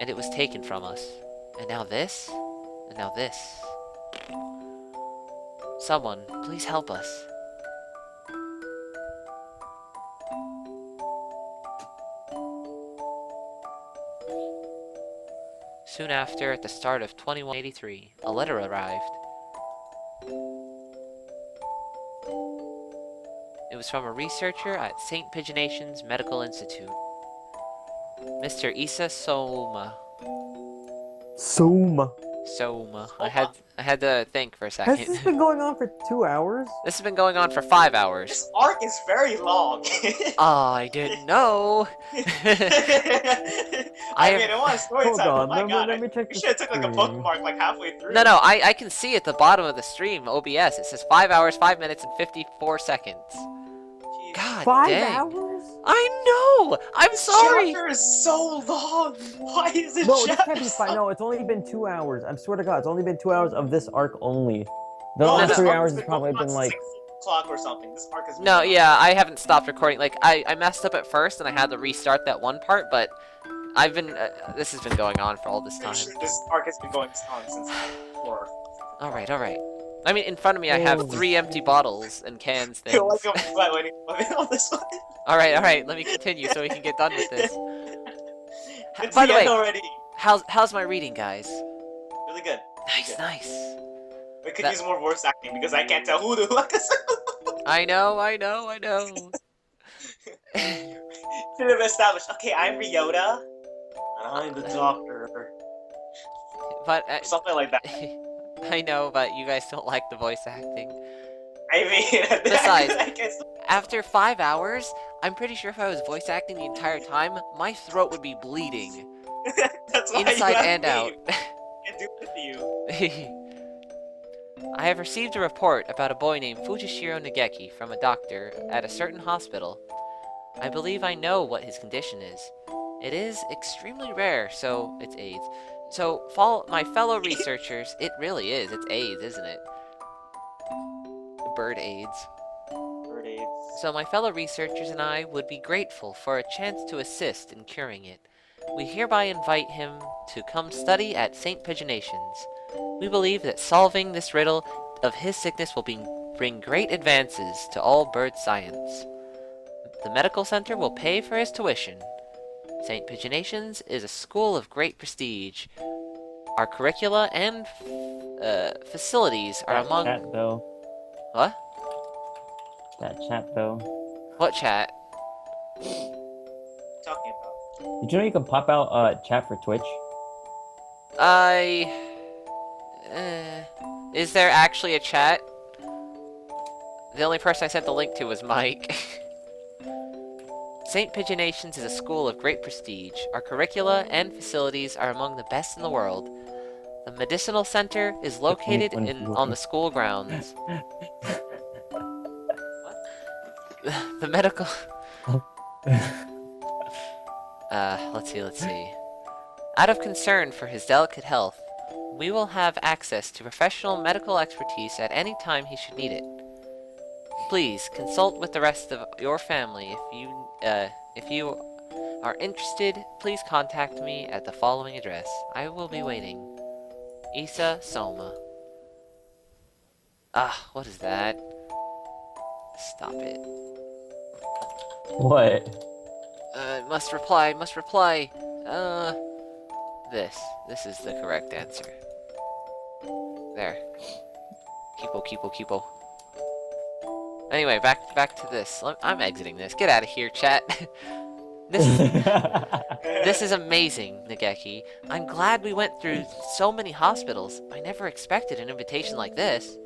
and it was taken from us. And now this. And now this. Someone, please help us. Soon after, at the start of 2183, a letter arrived. It was from a researcher at St. Pigeonation's Medical Institute, Mr. Isa Soma. Soma. Soma. I had to think for a Has second. this been going on for 2 hours? This has been going on for 5 hours. This arc is very long. I didn't know. I mean, it was story Hold time. on, Oh my god, let me check we the should have took like a stream. bookmark like halfway through. No, I can see at the bottom of the stream, OBS, it says 5 hours, 5 minutes, and 54 seconds. Jeez. God 5 dang. hours? I know! I'm This sorry! chapter is so long. Why is it? No, this can't be 5. No, it's only been 2 hours. I swear to God, it's only been 2 hours of this arc only. The last this 3 arc hours has has probably going on been like. 6 o'clock or something. This arc has been No, going on. yeah, I haven't stopped recording. Like, I messed up at first and I had to restart that one part, but I've been, this has been going on for all this I'm time. sure this arc has been going on since 4. Alright. I mean, in front of me I have Oh. 3 empty bottles and cans I feel things. like I'm waiting on this one. Alright, let me continue so we can get done with this. It's By the the end way, already. how's my reading, guys? Really good. Nice. We could That- use more voice acting because I can't tell who to look. I know. Should have established. Okay, I'm Ryota, and I'm the doctor. But, Something like that. I know, but you guys don't like the voice acting. I mean, Besides- I guess After 5 hours, I'm pretty sure if I was voice acting the entire time, my throat would be bleeding. that's why Inside you have and me. out. I do it to you. I have received a report about a boy named Fujishiro Nageki from a doctor at a certain hospital. I believe I know what his condition is. It is extremely rare, so it's AIDS. So, my fellow researchers, it really is. It's AIDS, isn't it? Bird AIDS. Bird AIDS. So my fellow researchers and I would be grateful for a chance to assist in curing it. We hereby invite him to come study at St. Pigeonation's. We believe that solving this riddle of his sickness will bring great advances to all bird science. The medical center will pay for his tuition. St. Pigeonation's is a school of great prestige. Our curricula and facilities are That among... chat though. What? That chat though. What chat? Talking about. Did you know you can pop out chat for Twitch? Is there actually a chat? The only person I sent the link to was Mike. St. Pigeonation's is a school of great prestige. Our curricula and facilities are among the best in the world. The medicinal center is located on the school grounds. The medical... let's see. Out of concern for his delicate health, we will have access to professional medical expertise at any time he should need it. Please consult with the rest of your family if you are interested. Please contact me at the following address. I will be waiting. Isa Soma. What is that? Stop it. What? Must reply. This is the correct answer. There. Keepo. Anyway, back to this. I'm exiting this. Get out of here, chat. This is amazing, Nageki. I'm glad we went through so many hospitals. I never expected an invitation like this.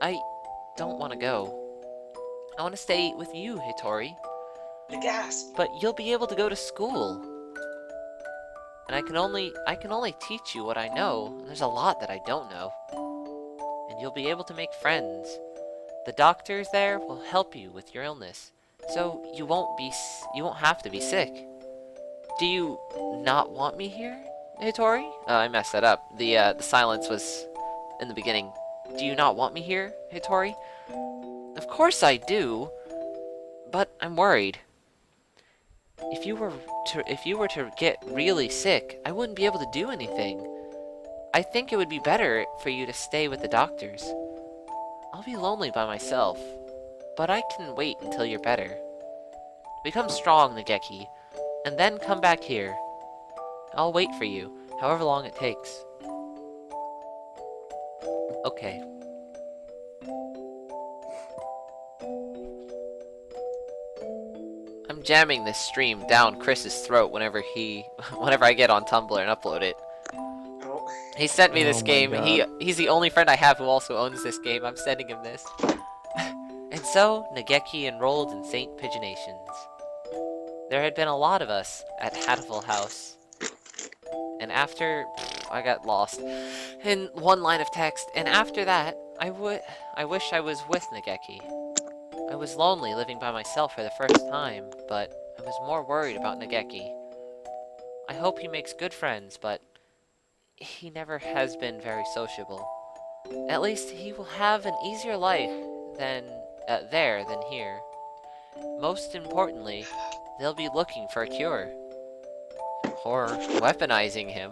I don't want to go. I want to stay with you, Hitori. The gasp. But you'll be able to go to school. And I can only teach you what I know. And there's a lot that I don't know. And you'll be able to make friends. The doctors there will help you with your illness. So you won't have to be sick. Do you not want me here, Hitori? I messed that up. The silence was in the beginning. Do you not want me here, Hitori? Of course I do. But I'm worried. If you were to get really sick, I wouldn't be able to do anything. I think it would be better for you to stay with the doctors. I'll be lonely by myself, but I can wait until you're better. Become strong, Nageki, and then come back here. I'll wait for you, however long it takes. Okay. I'm jamming this stream down Chris's throat whenever I get on Tumblr and upload it. Oh. He sent me Oh this my game. God. He's the only friend I have who also owns this game. I'm sending him this. And so, Nageki enrolled in St. Pigeonations. There had been a lot of us at Hatoful House. And after... I got lost in one line of text. And after that, I wish I was with Nageki. I was lonely living by myself for the first time, but I was more worried about Nageki. I hope he makes good friends, but he never has been very sociable. At least he will have an easier life than than here. Most importantly, they'll be looking for a cure. Or weaponizing him.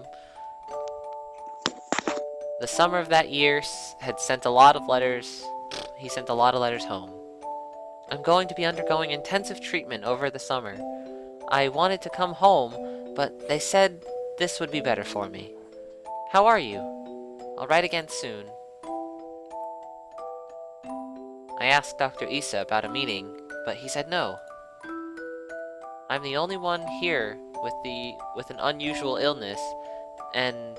The summer of that year had sent a lot of letters. He sent a lot of letters home. I'm going to be undergoing intensive treatment over the summer. I wanted to come home, but they said this would be better for me. How are you? I'll write again soon. I asked Dr. Issa about a meeting, but he said no. I'm the only one here with an unusual illness, and...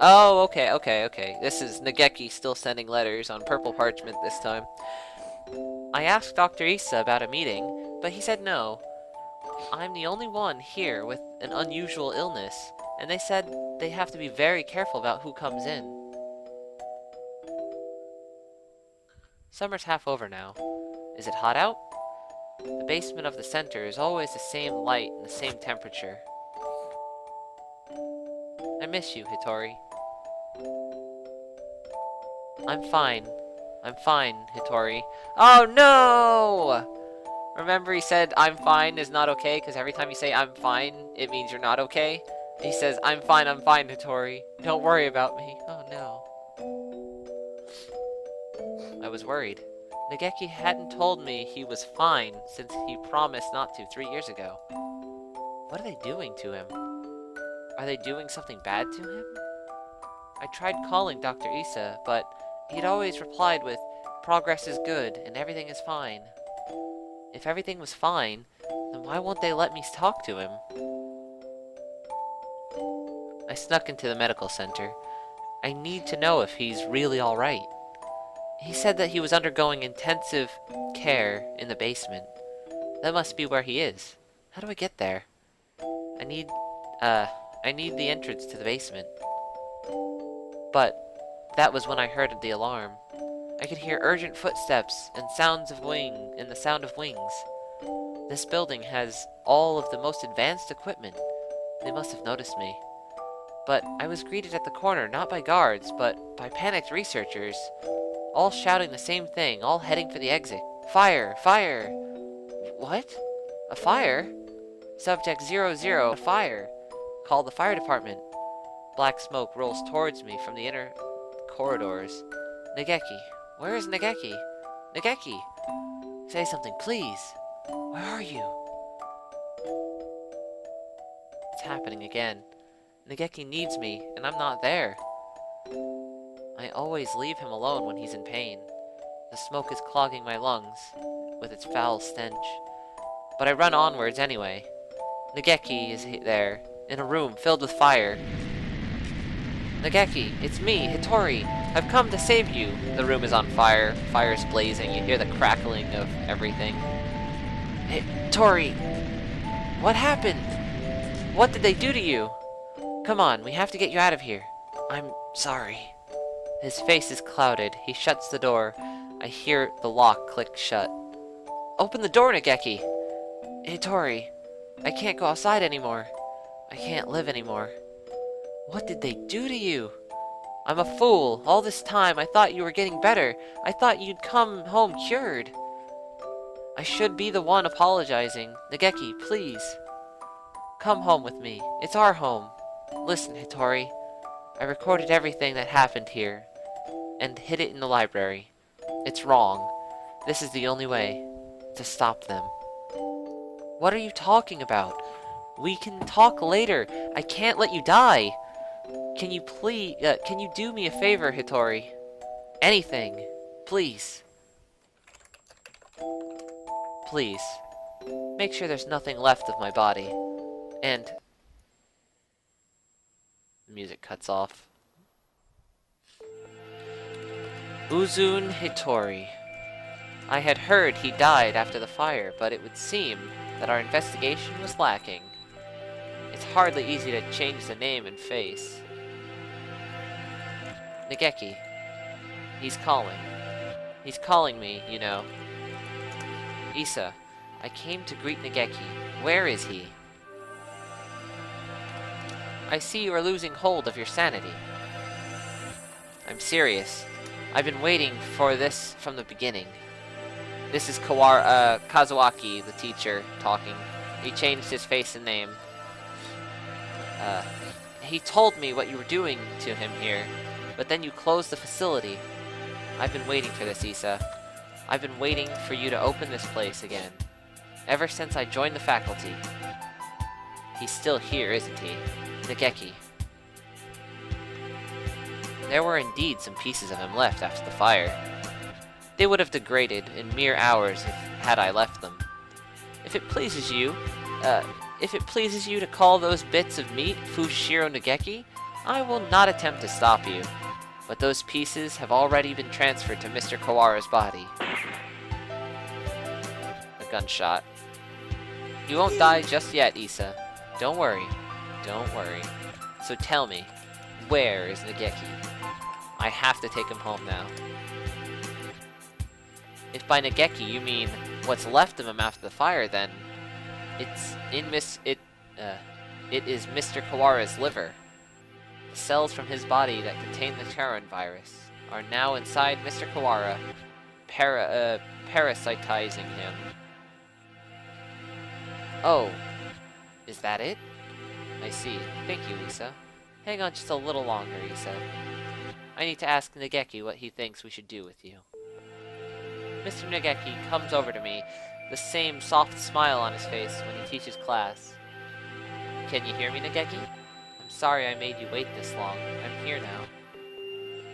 Oh, okay. This is Nageki still sending letters on purple parchment this time. I asked Dr. Issa about a meeting, but he said no. I'm the only one here with an unusual illness, and they said they have to be very careful about who comes in. Summer's half over now. Is it hot out? The basement of the center is always the same light and the same temperature. I miss you, Hitori. I'm fine, Hitori. Oh no! Remember he said I'm fine is not okay, because every time you say I'm fine, it means you're not okay? He says, I'm fine, Hitori. Don't worry about me. Oh no. I was worried. Nageki hadn't told me he was fine since he promised not to 3 years ago. What are they doing to him? Are they doing something bad to him? I tried calling Dr. Issa, but he'd always replied with, progress is good and everything is fine. If everything was fine, then why won't they let me talk to him? I snuck into the medical center. I need to know if he's really alright. He said that he was undergoing intensive care in the basement. That must be where he is. How do I get there? I need the entrance to the basement. But that was when I heard the alarm. I could hear urgent footsteps and the sound of wings. This building has all of the most advanced equipment. They must have noticed me. But I was greeted at the corner not by guards, but by panicked researchers, all shouting the same thing, all heading for the exit. Fire! Fire! What? A fire? Subject 00, fire. Call the fire department. Black smoke rolls towards me from the inner corridors. Nageki. Where is Nageki? Nageki! Say something, please. Where are you? It's happening again. Nageki needs me, and I'm not there. I always leave him alone when he's in pain. The smoke is clogging my lungs with its foul stench. But I run onwards anyway. Nageki is there, in a room filled with fire. Nageki, it's me, Hitori. I've come to save you. The room is on fire. Fire's blazing. You hear the crackling of everything. Hitori! What happened? What did they do to you? Come on, we have to get you out of here. I'm sorry. His face is clouded. He shuts the door. I hear the lock click shut. Open the door, Nageki! Hitori, I can't go outside anymore. I can't live anymore. What did they do to you? I'm a fool. All this time, I thought you were getting better. I thought you'd come home cured. I should be the one apologizing. Nageki, please. Come home with me. It's our home. Listen, Hitori. I recorded everything that happened here and hid it in the library. It's wrong. This is the only way to stop them. What are you talking about? We can talk later. I can't let you die. Can you do me a favor, Hitori? Anything. Please. Please. Make sure there's nothing left of my body. And... the music cuts off. Uzun Hitori. I had heard he died after the fire, but it would seem that our investigation was lacking. It's hardly easy to change the name and face. Nageki. He's calling. He's calling me, you know. Issa, I came to greet Nageki. Where is he? I see you are losing hold of your sanity. I'm serious. I've been waiting for this from the beginning. This is Kazuaki, the teacher, talking. He changed his face and name. He told me what you were doing to him here, but then you closed the facility. I've been waiting for this, Issa. I've been waiting for you to open this place again. Ever since I joined the faculty. He's still here, isn't he? Nageki. There were indeed some pieces of him left after the fire. They would have degraded in mere hours had I left them. If it pleases you to call those bits of meat Fushiro Nageki, I will not attempt to stop you. But those pieces have already been transferred to Mr. Kawara's body. A gunshot. You won't die just yet, Issa. Don't worry. Don't worry. So tell me, where is Nageki? I have to take him home now. If by Nageki you mean what's left of him after the fire, then it is Mr. Kawara's liver. The cells from his body that contain the Charon virus are now inside Mr. Kawara, parasitizing him. Oh, is that it? I see. Thank you, Issa. Hang on just a little longer, Issa. I need to ask Nageki what he thinks we should do with you. Mr. Nageki comes over to me, the same soft smile on his face when he teaches class. Can you hear me, Nageki? I'm sorry I made you wait this long. I'm here now.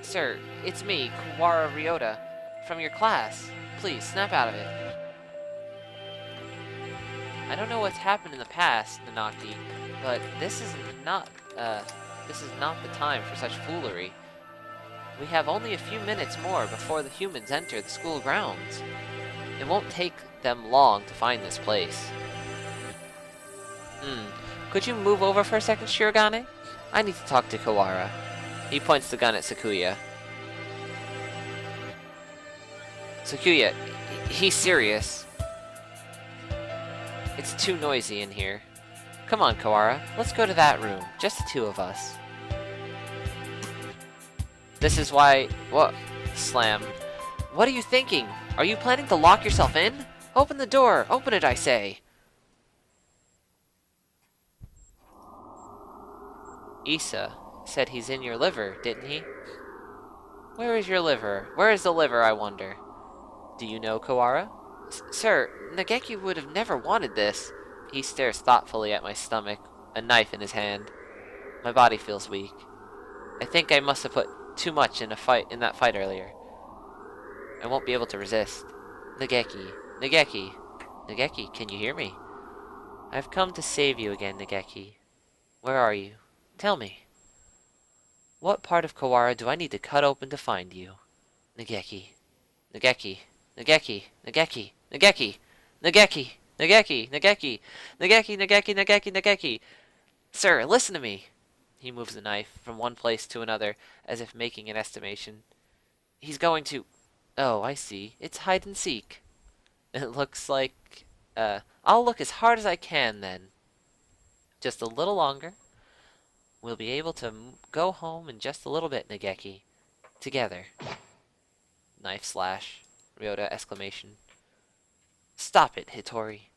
Sir, it's me, Kawara Ryota, from your class. Please, snap out of it. I don't know what's happened in the past, Nanaki, but this is not the time for such foolery. We have only a few minutes more before the humans enter the school grounds. It won't take them long to find this place. Could you move over for a second, Shirogane? I need to talk to Kawara. He points the gun at Sakuya. Sakuya, he's serious. It's too noisy in here. Come on, Kawara. Let's go to that room. Just the two of us. This is why... What? Slam. What are you thinking? Are you planning to lock yourself in? Open the door! Open it, I say! Issa said he's in your liver, didn't he? Where is your liver? Where is the liver, I wonder? Do you know, Kawara? Sir, Nageki would have never wanted this. He stares thoughtfully at my stomach, a knife in his hand. My body feels weak. I think I must have put too much in that fight earlier. I won't be able to resist. Nageki, Nageki, Nageki, can you hear me? I've come to save you again, Nageki. Where are you? Tell me. What part of Kawara do I need to cut open to find you? Nageki, Nageki, Nageki, Nageki, Nageki, Nageki, Nageki, Nageki, Nageki, Nageki, Nageki, Nageki. Sir, listen to me. He moves the knife from one place to another, as if making an estimation. He's going to... Oh, I see. It's hide and seek. It looks like... I'll look as hard as I can, then. Just a little longer. We'll be able to go home in just a little bit, Nageki. Together. Knife slash. Ryota exclamation. Stop it, Hitori.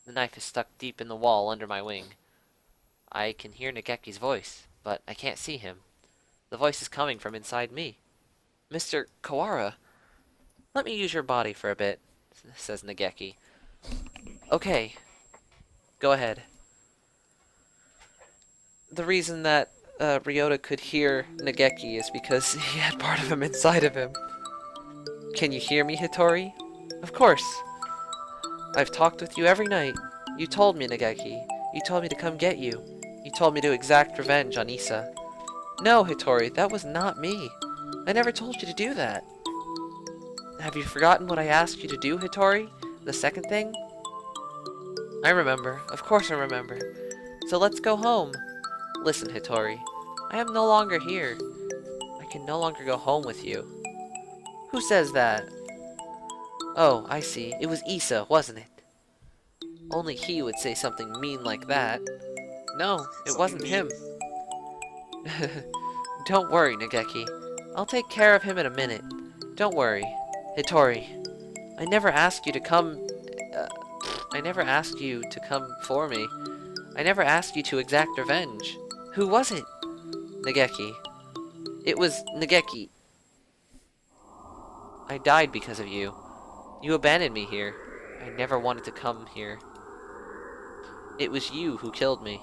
The knife is stuck deep in the wall under my wing. I can hear Nageki's voice, but I can't see him. The voice is coming from inside me. Mr. Kawara, let me use your body for a bit, says Nageki. Okay, go ahead. The reason that Ryota could hear Nageki is because he had part of him inside of him. Can you hear me, Hitori? Of course. I've talked with you every night. You told me, Nageki. You told me to come get you. You told me to exact revenge on Issa. No, Hitori, that was not me. I never told you to do that. Have you forgotten what I asked you to do, Hitori? The second thing? I remember. Of course I remember. So let's go home. Listen, Hitori. I am no longer here. I can no longer go home with you. Who says that? Oh, I see. It was Issa, wasn't it? Only he would say something mean like that. No, it wasn't him. Don't worry, Nageki. I'll take care of him in a minute. Don't worry. Hitori, I never asked you to come... I never asked you to come for me. I never asked you to exact revenge. Who was it? Nageki. It was Nageki. I died because of you. You abandoned me here. I never wanted to come here. It was you who killed me.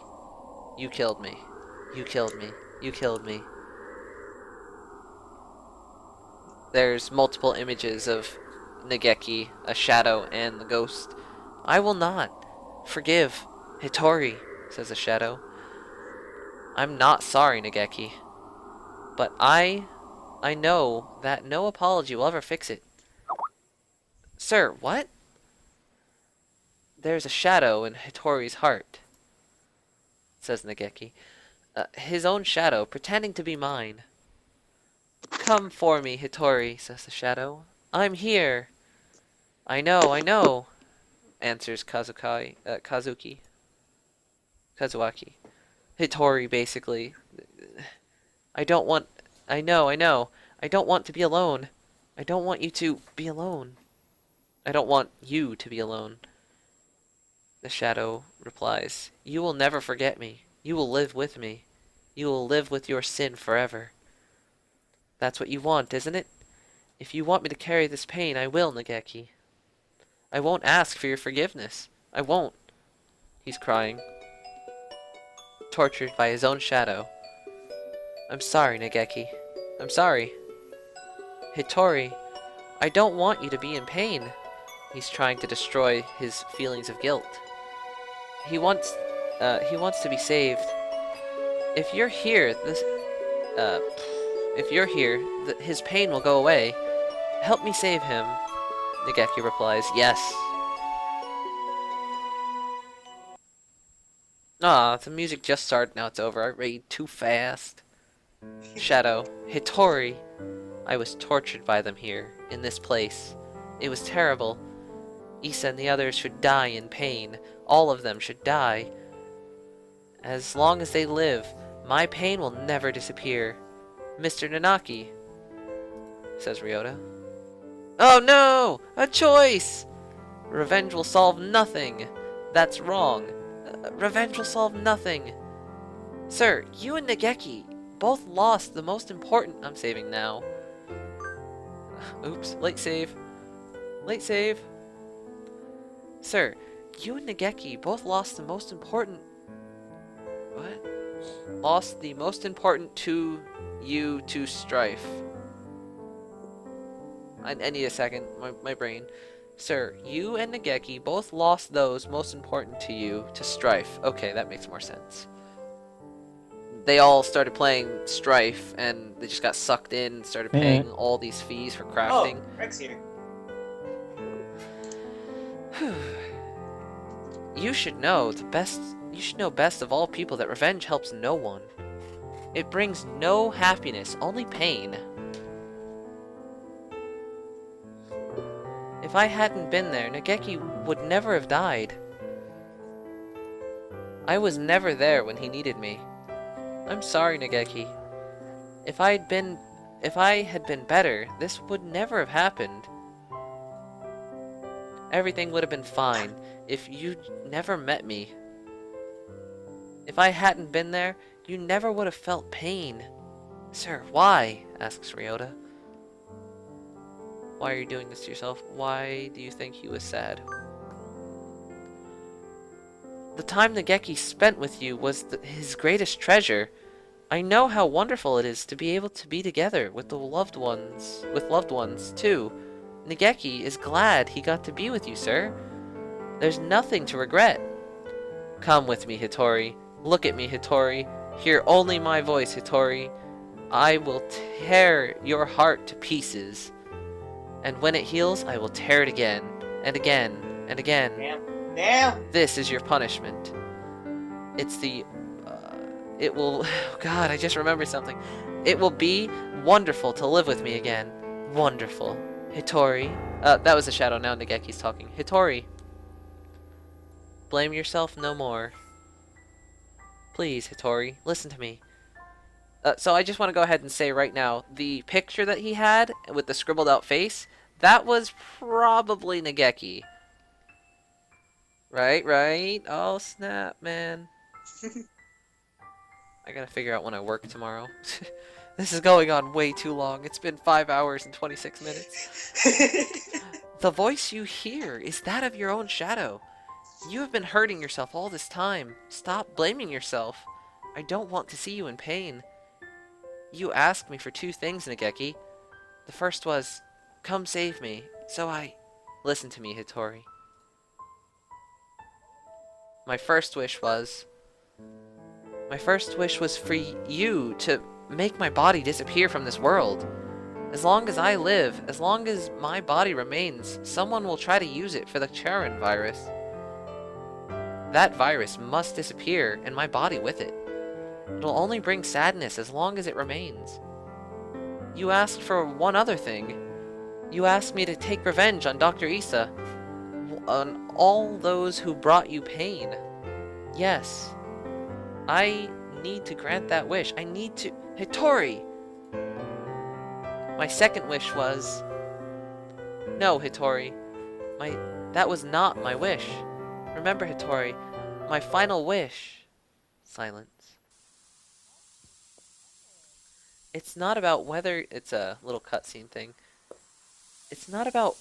You killed me. You killed me. You killed me. There's multiple images of Nageki, a shadow, and the ghost. I will not. Forgive. Hitori, says the shadow. I'm not sorry, Nageki. But I know that no apology will ever fix it. Sir, what? There's a shadow in Hitori's heart, says Nageki. His own shadow, pretending to be mine. Come for me, Hitori, says the shadow. I'm here. I know, answers Kazuki. Kazuaki. Hitori, basically. I don't want... I know. I don't want to be alone. I don't want you to be alone. I don't want you to be alone. The shadow replies, You will never forget me. You will live with me. You will live with your sin forever. That's what you want, isn't it? If you want me to carry this pain, I will, Nageki. I won't ask for your forgiveness. I won't. He's crying, tortured by his own shadow. I'm sorry, Nageki. I'm sorry. Hitori, I don't want you to be in pain. He's trying to destroy his feelings of guilt. He wants to be saved. If you're here, his pain will go away. Help me save him. Nageki replies, Yes. Ah, the music just started, now it's over. I read too fast. Shadow, Hitori. I was tortured by them here, in this place. It was terrible. Issa and the others should die in pain. All of them should die. As long as they live, my pain will never disappear. Mr. Nanaki, says Ryota. Oh no! A choice! Revenge will solve nothing. That's wrong. Revenge will solve nothing. Sir, you and Nageki both lost the most important... I'm saving now. Oops, late save. Late save. Sir, you and Nageki both lost the most important... What? Lost the most important to you to strife. I need a second, my brain. Sir, you and Nageki both lost those most important to you to strife. Okay, that makes more sense. They all started playing Strife, and they just got sucked in and started paying all these fees for crafting. Oh, Rex here. You should know best of all people that revenge helps no one. It brings no happiness, only pain. If I hadn't been there, Nageki would never have died. I was never there when he needed me. I'm sorry, Nageki. If I had been better, this would never have happened. Everything would have been fine if you'd never met me. If I hadn't been there, you never would have felt pain. Sir, why? Asks Ryota. Why are you doing this to yourself? Why do you think he was sad? The time Nageki spent with you was his greatest treasure. I know how wonderful it is to be able to be together with loved ones too. Nageki is glad he got to be with you, sir. There's nothing to regret. Come with me, Hitori. Look at me, Hitori. Hear only my voice, Hitori. I will tear your heart to pieces. And when it heals, I will tear it again, and again, and again. Damn. This is your punishment. It will, oh God, I just remembered something. It will be wonderful to live with me again. Wonderful. Hitori. That was a shadow, now Nageki's talking. Hitori. Blame yourself no more. Please, Hitori, listen to me. So I just want to go ahead and say right now, the picture that he had with the scribbled out face, that was probably Nageki. Right? Oh, snap, man. I gotta figure out when I work tomorrow. This is going on way too long. It's been 5 hours and 26 minutes. The voice you hear is that of your own shadow. You have been hurting yourself all this time. Stop blaming yourself. I don't want to see you in pain. You asked me for 2 things, Nageki. The first was, come save me. So listen to me, Hitori. My first wish was for you to make my body disappear from this world. As long as I live, as long as my body remains, someone will try to use it for the Charon virus. That virus must disappear, and my body with it. It'll only bring sadness as long as it remains. You asked for one other thing. You asked me to take revenge on Dr. Issa, on all those who brought you pain. Yes. I need to grant that wish. I need to... Hitori! My second wish was... No, Hitori. That was not my wish. Remember, Hitori, my final wish... Silence. It's not about whether... It's a little cutscene thing. It's not about...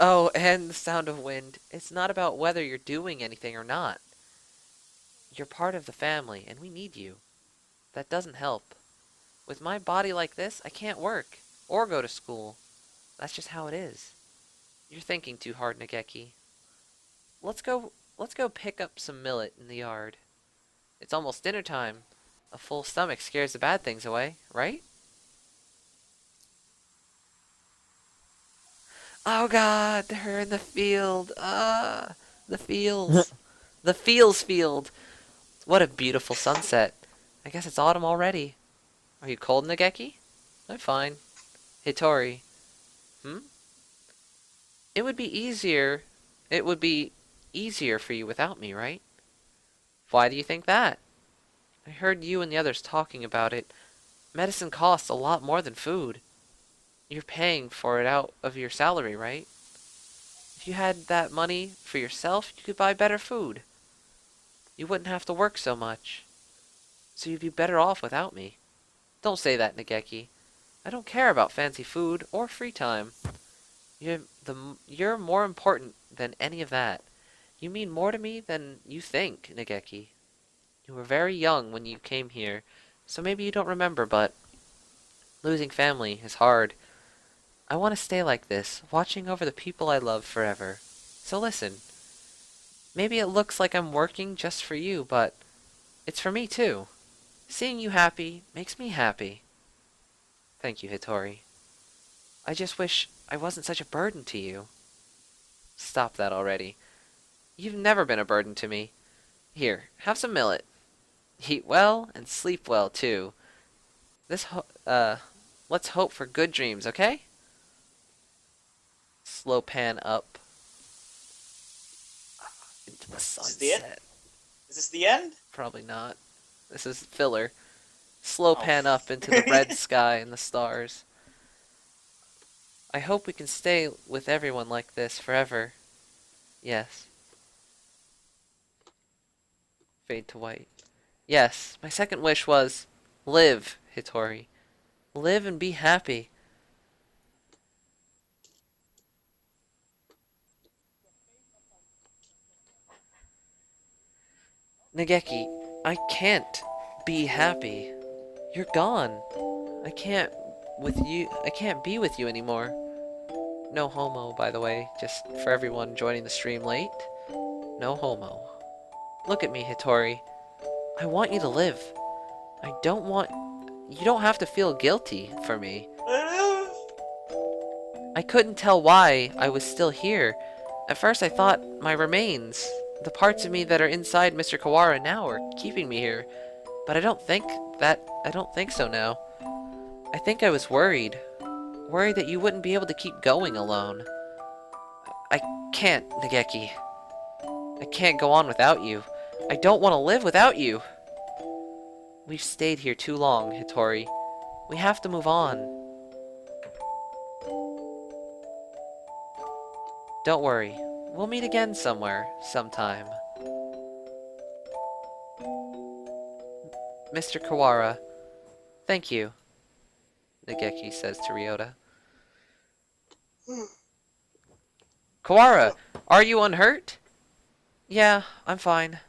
Oh, and the sound of wind. It's not about whether you're doing anything or not. You're part of the family, and we need you. That doesn't help. With my body like this, I can't work, or go to school. That's just how it is. You're thinking too hard, Nageki. Let's go pick up some millet in the yard. It's almost dinner time. A full stomach scares the bad things away, right? Oh God, they're in the field. The fields. The field. What a beautiful sunset. I guess it's autumn already. Are you cold, Nageki? I'm fine. Hitori. It would be easier for you without me, right? Why do you think that? I heard you and the others talking about it. Medicine costs a lot more than food. You're paying for it out of your salary, right? If you had that money for yourself, you could buy better food. You wouldn't have to work so much. So you'd be better off without me. Don't say that, Nageki. I don't care about fancy food or free time. You're more important than any of that. You mean more to me than you think, Nageki. You were very young when you came here, so maybe you don't remember, but losing family is hard. I want to stay like this, watching over the people I love forever. So listen. Maybe it looks like I'm working just for you, but it's for me too. Seeing you happy makes me happy. Thank you, Hitori. I just wish I wasn't such a burden to you. Stop that already. You've never been a burden to me. Here, have some millet. Eat well and sleep well too. Let's hope for good dreams, okay? Slow pan up into the sunset. Is this the end? Probably not. This is filler. Slow pan up into the red sky and the stars. I hope we can stay with everyone like this forever. Yes. Fade to white. Yes, my second wish was, live, Hitori. Live and be happy. Nageki, I can't be happy. You're gone. I can't be with you anymore. No homo, by the way, just for everyone joining the stream late. No homo. Look at me, Hitori. I want you to live. I don't want... You don't have to feel guilty for me. I couldn't tell why I was still here. At first I thought my remains, the parts of me that are inside Mr. Kawara now, are keeping me here. But I don't think so now. I think I was worried. Worried that you wouldn't be able to keep going alone. I can't, Nageki. I can't go on without you. I don't want to live without you. We've stayed here too long, Hitori. We have to move on. Don't worry. We'll meet again somewhere, sometime. Mr. Kawara, thank you, Nageki says to Ryota. Kawara, are you unhurt? Yeah, I'm fine.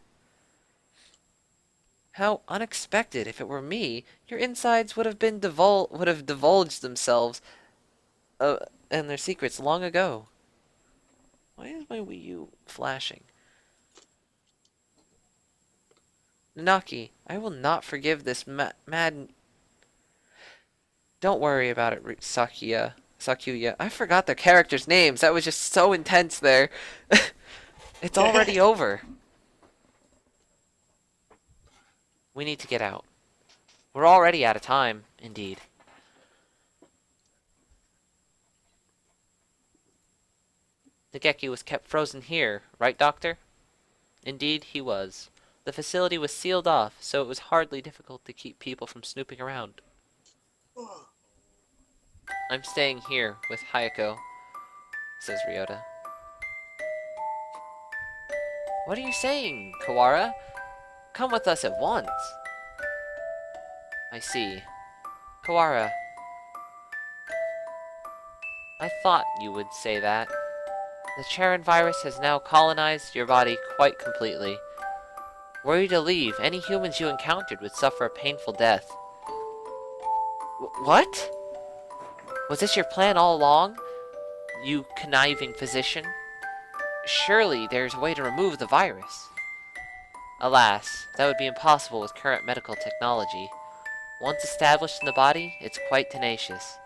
How unexpected. If it were me, your insides would have divulged themselves and their secrets long ago. Why is my Wii U flashing? Nanaki, I will not forgive this mad... Don't worry about it, Sakuya. I forgot their characters' names. That was just so intense there. It's already over. We need to get out. We're already out of time, indeed. Nageki was kept frozen here, right, Doctor? Indeed, he was. The facility was sealed off, so it was hardly difficult to keep people from snooping around. I'm staying here with Hayako, says Ryota. What are you saying, Kawara? Come with us at once. I see. Kawara, I thought you would say that. The Charon virus has now colonized your body quite completely. Were you to leave, any humans you encountered would suffer a painful death. What? Was this your plan all along, you conniving physician? Surely there's a way to remove the virus. Alas, that would be impossible with current medical technology. Once established in the body, it's quite tenacious.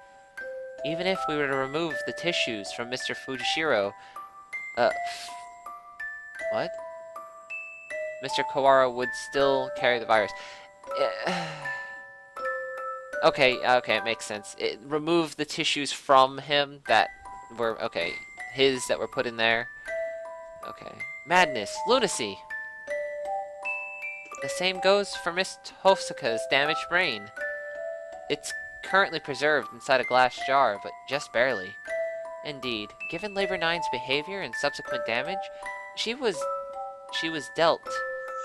Even if we were to remove the tissues from Mr. Fujishiro, what? Mr. Kawara would still carry the virus. Okay, it makes sense. Remove the tissues from him that were, that were put in there. Okay. Madness, lunacy. The same goes for Miss Tosuka's damaged brain. It's currently preserved inside a glass jar, but just barely. Indeed, given Labor 9's behavior and subsequent damage, she was dealt.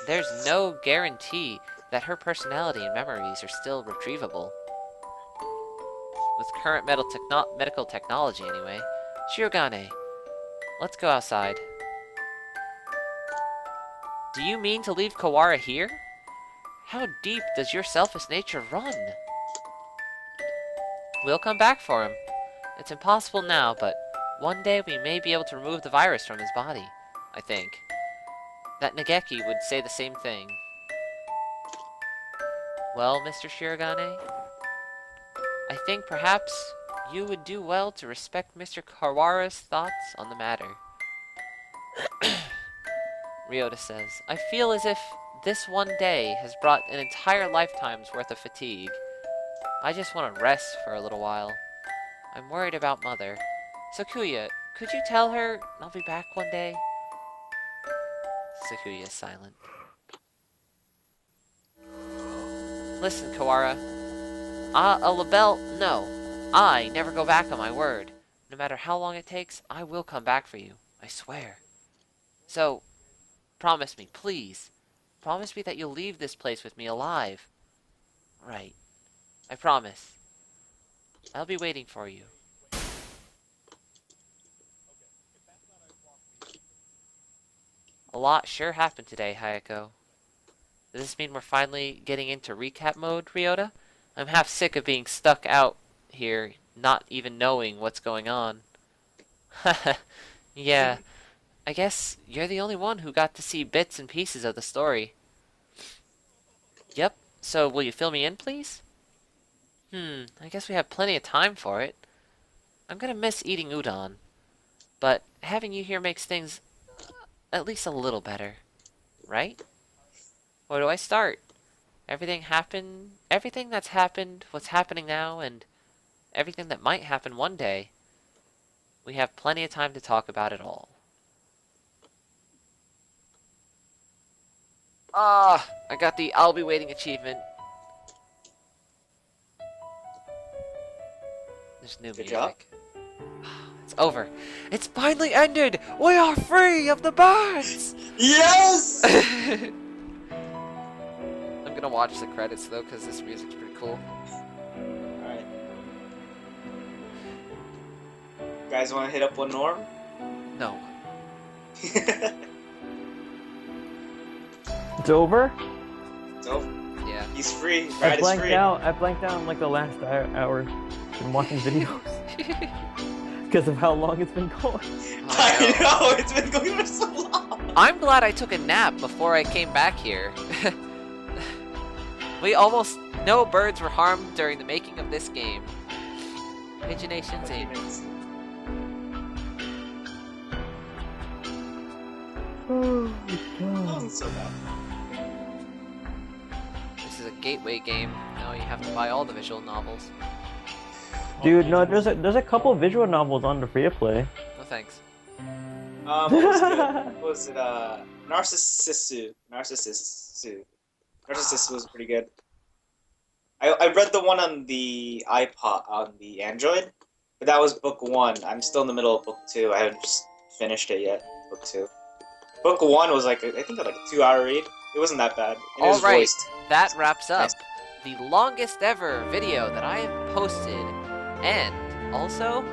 There's no guarantee that her personality and memories are still retrievable. With current medical technology, anyway. Shirogane, let's go outside. Do you mean to leave Kawara here? How deep does your selfish nature run? We'll come back for him. It's impossible now, but one day we may be able to remove the virus from his body, I think. That Nageki would say the same thing. Well, Mr. Shirogane, I think perhaps you would do well to respect Mr. Kawara's thoughts on the matter. Ryota says, I feel as if this one day has brought an entire lifetime's worth of fatigue. I just want to rest for a little while. I'm worried about Mother. Sakuya, could you tell her I'll be back one day? Sakuya is silent. Listen, Kawara. A label, no. I never go back on my word. No matter how long it takes, I will come back for you. I swear. So, promise me, please. Promise me that you'll leave this place with me alive. Right. I promise. I'll be waiting for you. A lot sure happened today, Hayako. Does this mean we're finally getting into recap mode, Ryota? I'm half sick of being stuck out here, not even knowing what's going on. Yeah, I guess you're the only one who got to see bits and pieces of the story. Yep, so will you fill me in, please? I guess we have plenty of time for it. I'm gonna miss eating udon, but having you here makes things at least a little better, right? Where do I start? Everything that's happened, what's happening now, and everything that might happen one day. We have plenty of time to talk about it all. Ah, I got the I'll be waiting achievement. There's new Good music. It's over. It's finally ended! We are free of the birds! Yes! I'm gonna watch the credits though, because this music's pretty cool. Alright. You guys want to hit up one Norm? No. It's over? So, Yeah. he's free. I Ride is blanked free. out. I blanked out in like the last hour. Been watching videos because of how long it's been going. I know, it's been going for so long. I'm glad I took a nap before I came back here. No birds were harmed during the making of this game. Paginations Inc. Oh my That god. wasn't so bad. This is a gateway game. Now you have to buy all the visual novels. Dude, no, there's a couple visual novels on the free to play. No thanks. What was good? What was it? Narcissus was pretty good. I read the one on the iPod, on the Android, but that was book 1. I'm still in the middle of book 2. I haven't just finished it yet, book 2. Book 1 was like, I think like a 2-hour read. It wasn't that bad. And it was Alright, voiced. that wraps up Nice. the longest ever video that I have posted, and also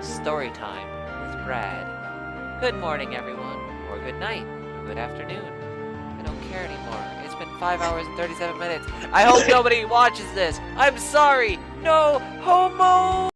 story time with Brad. Good morning, everyone, or good night, or good afternoon. I don't care anymore. It's been 5 hours and 37 minutes. I hope nobody watches this. I'm sorry. No homo.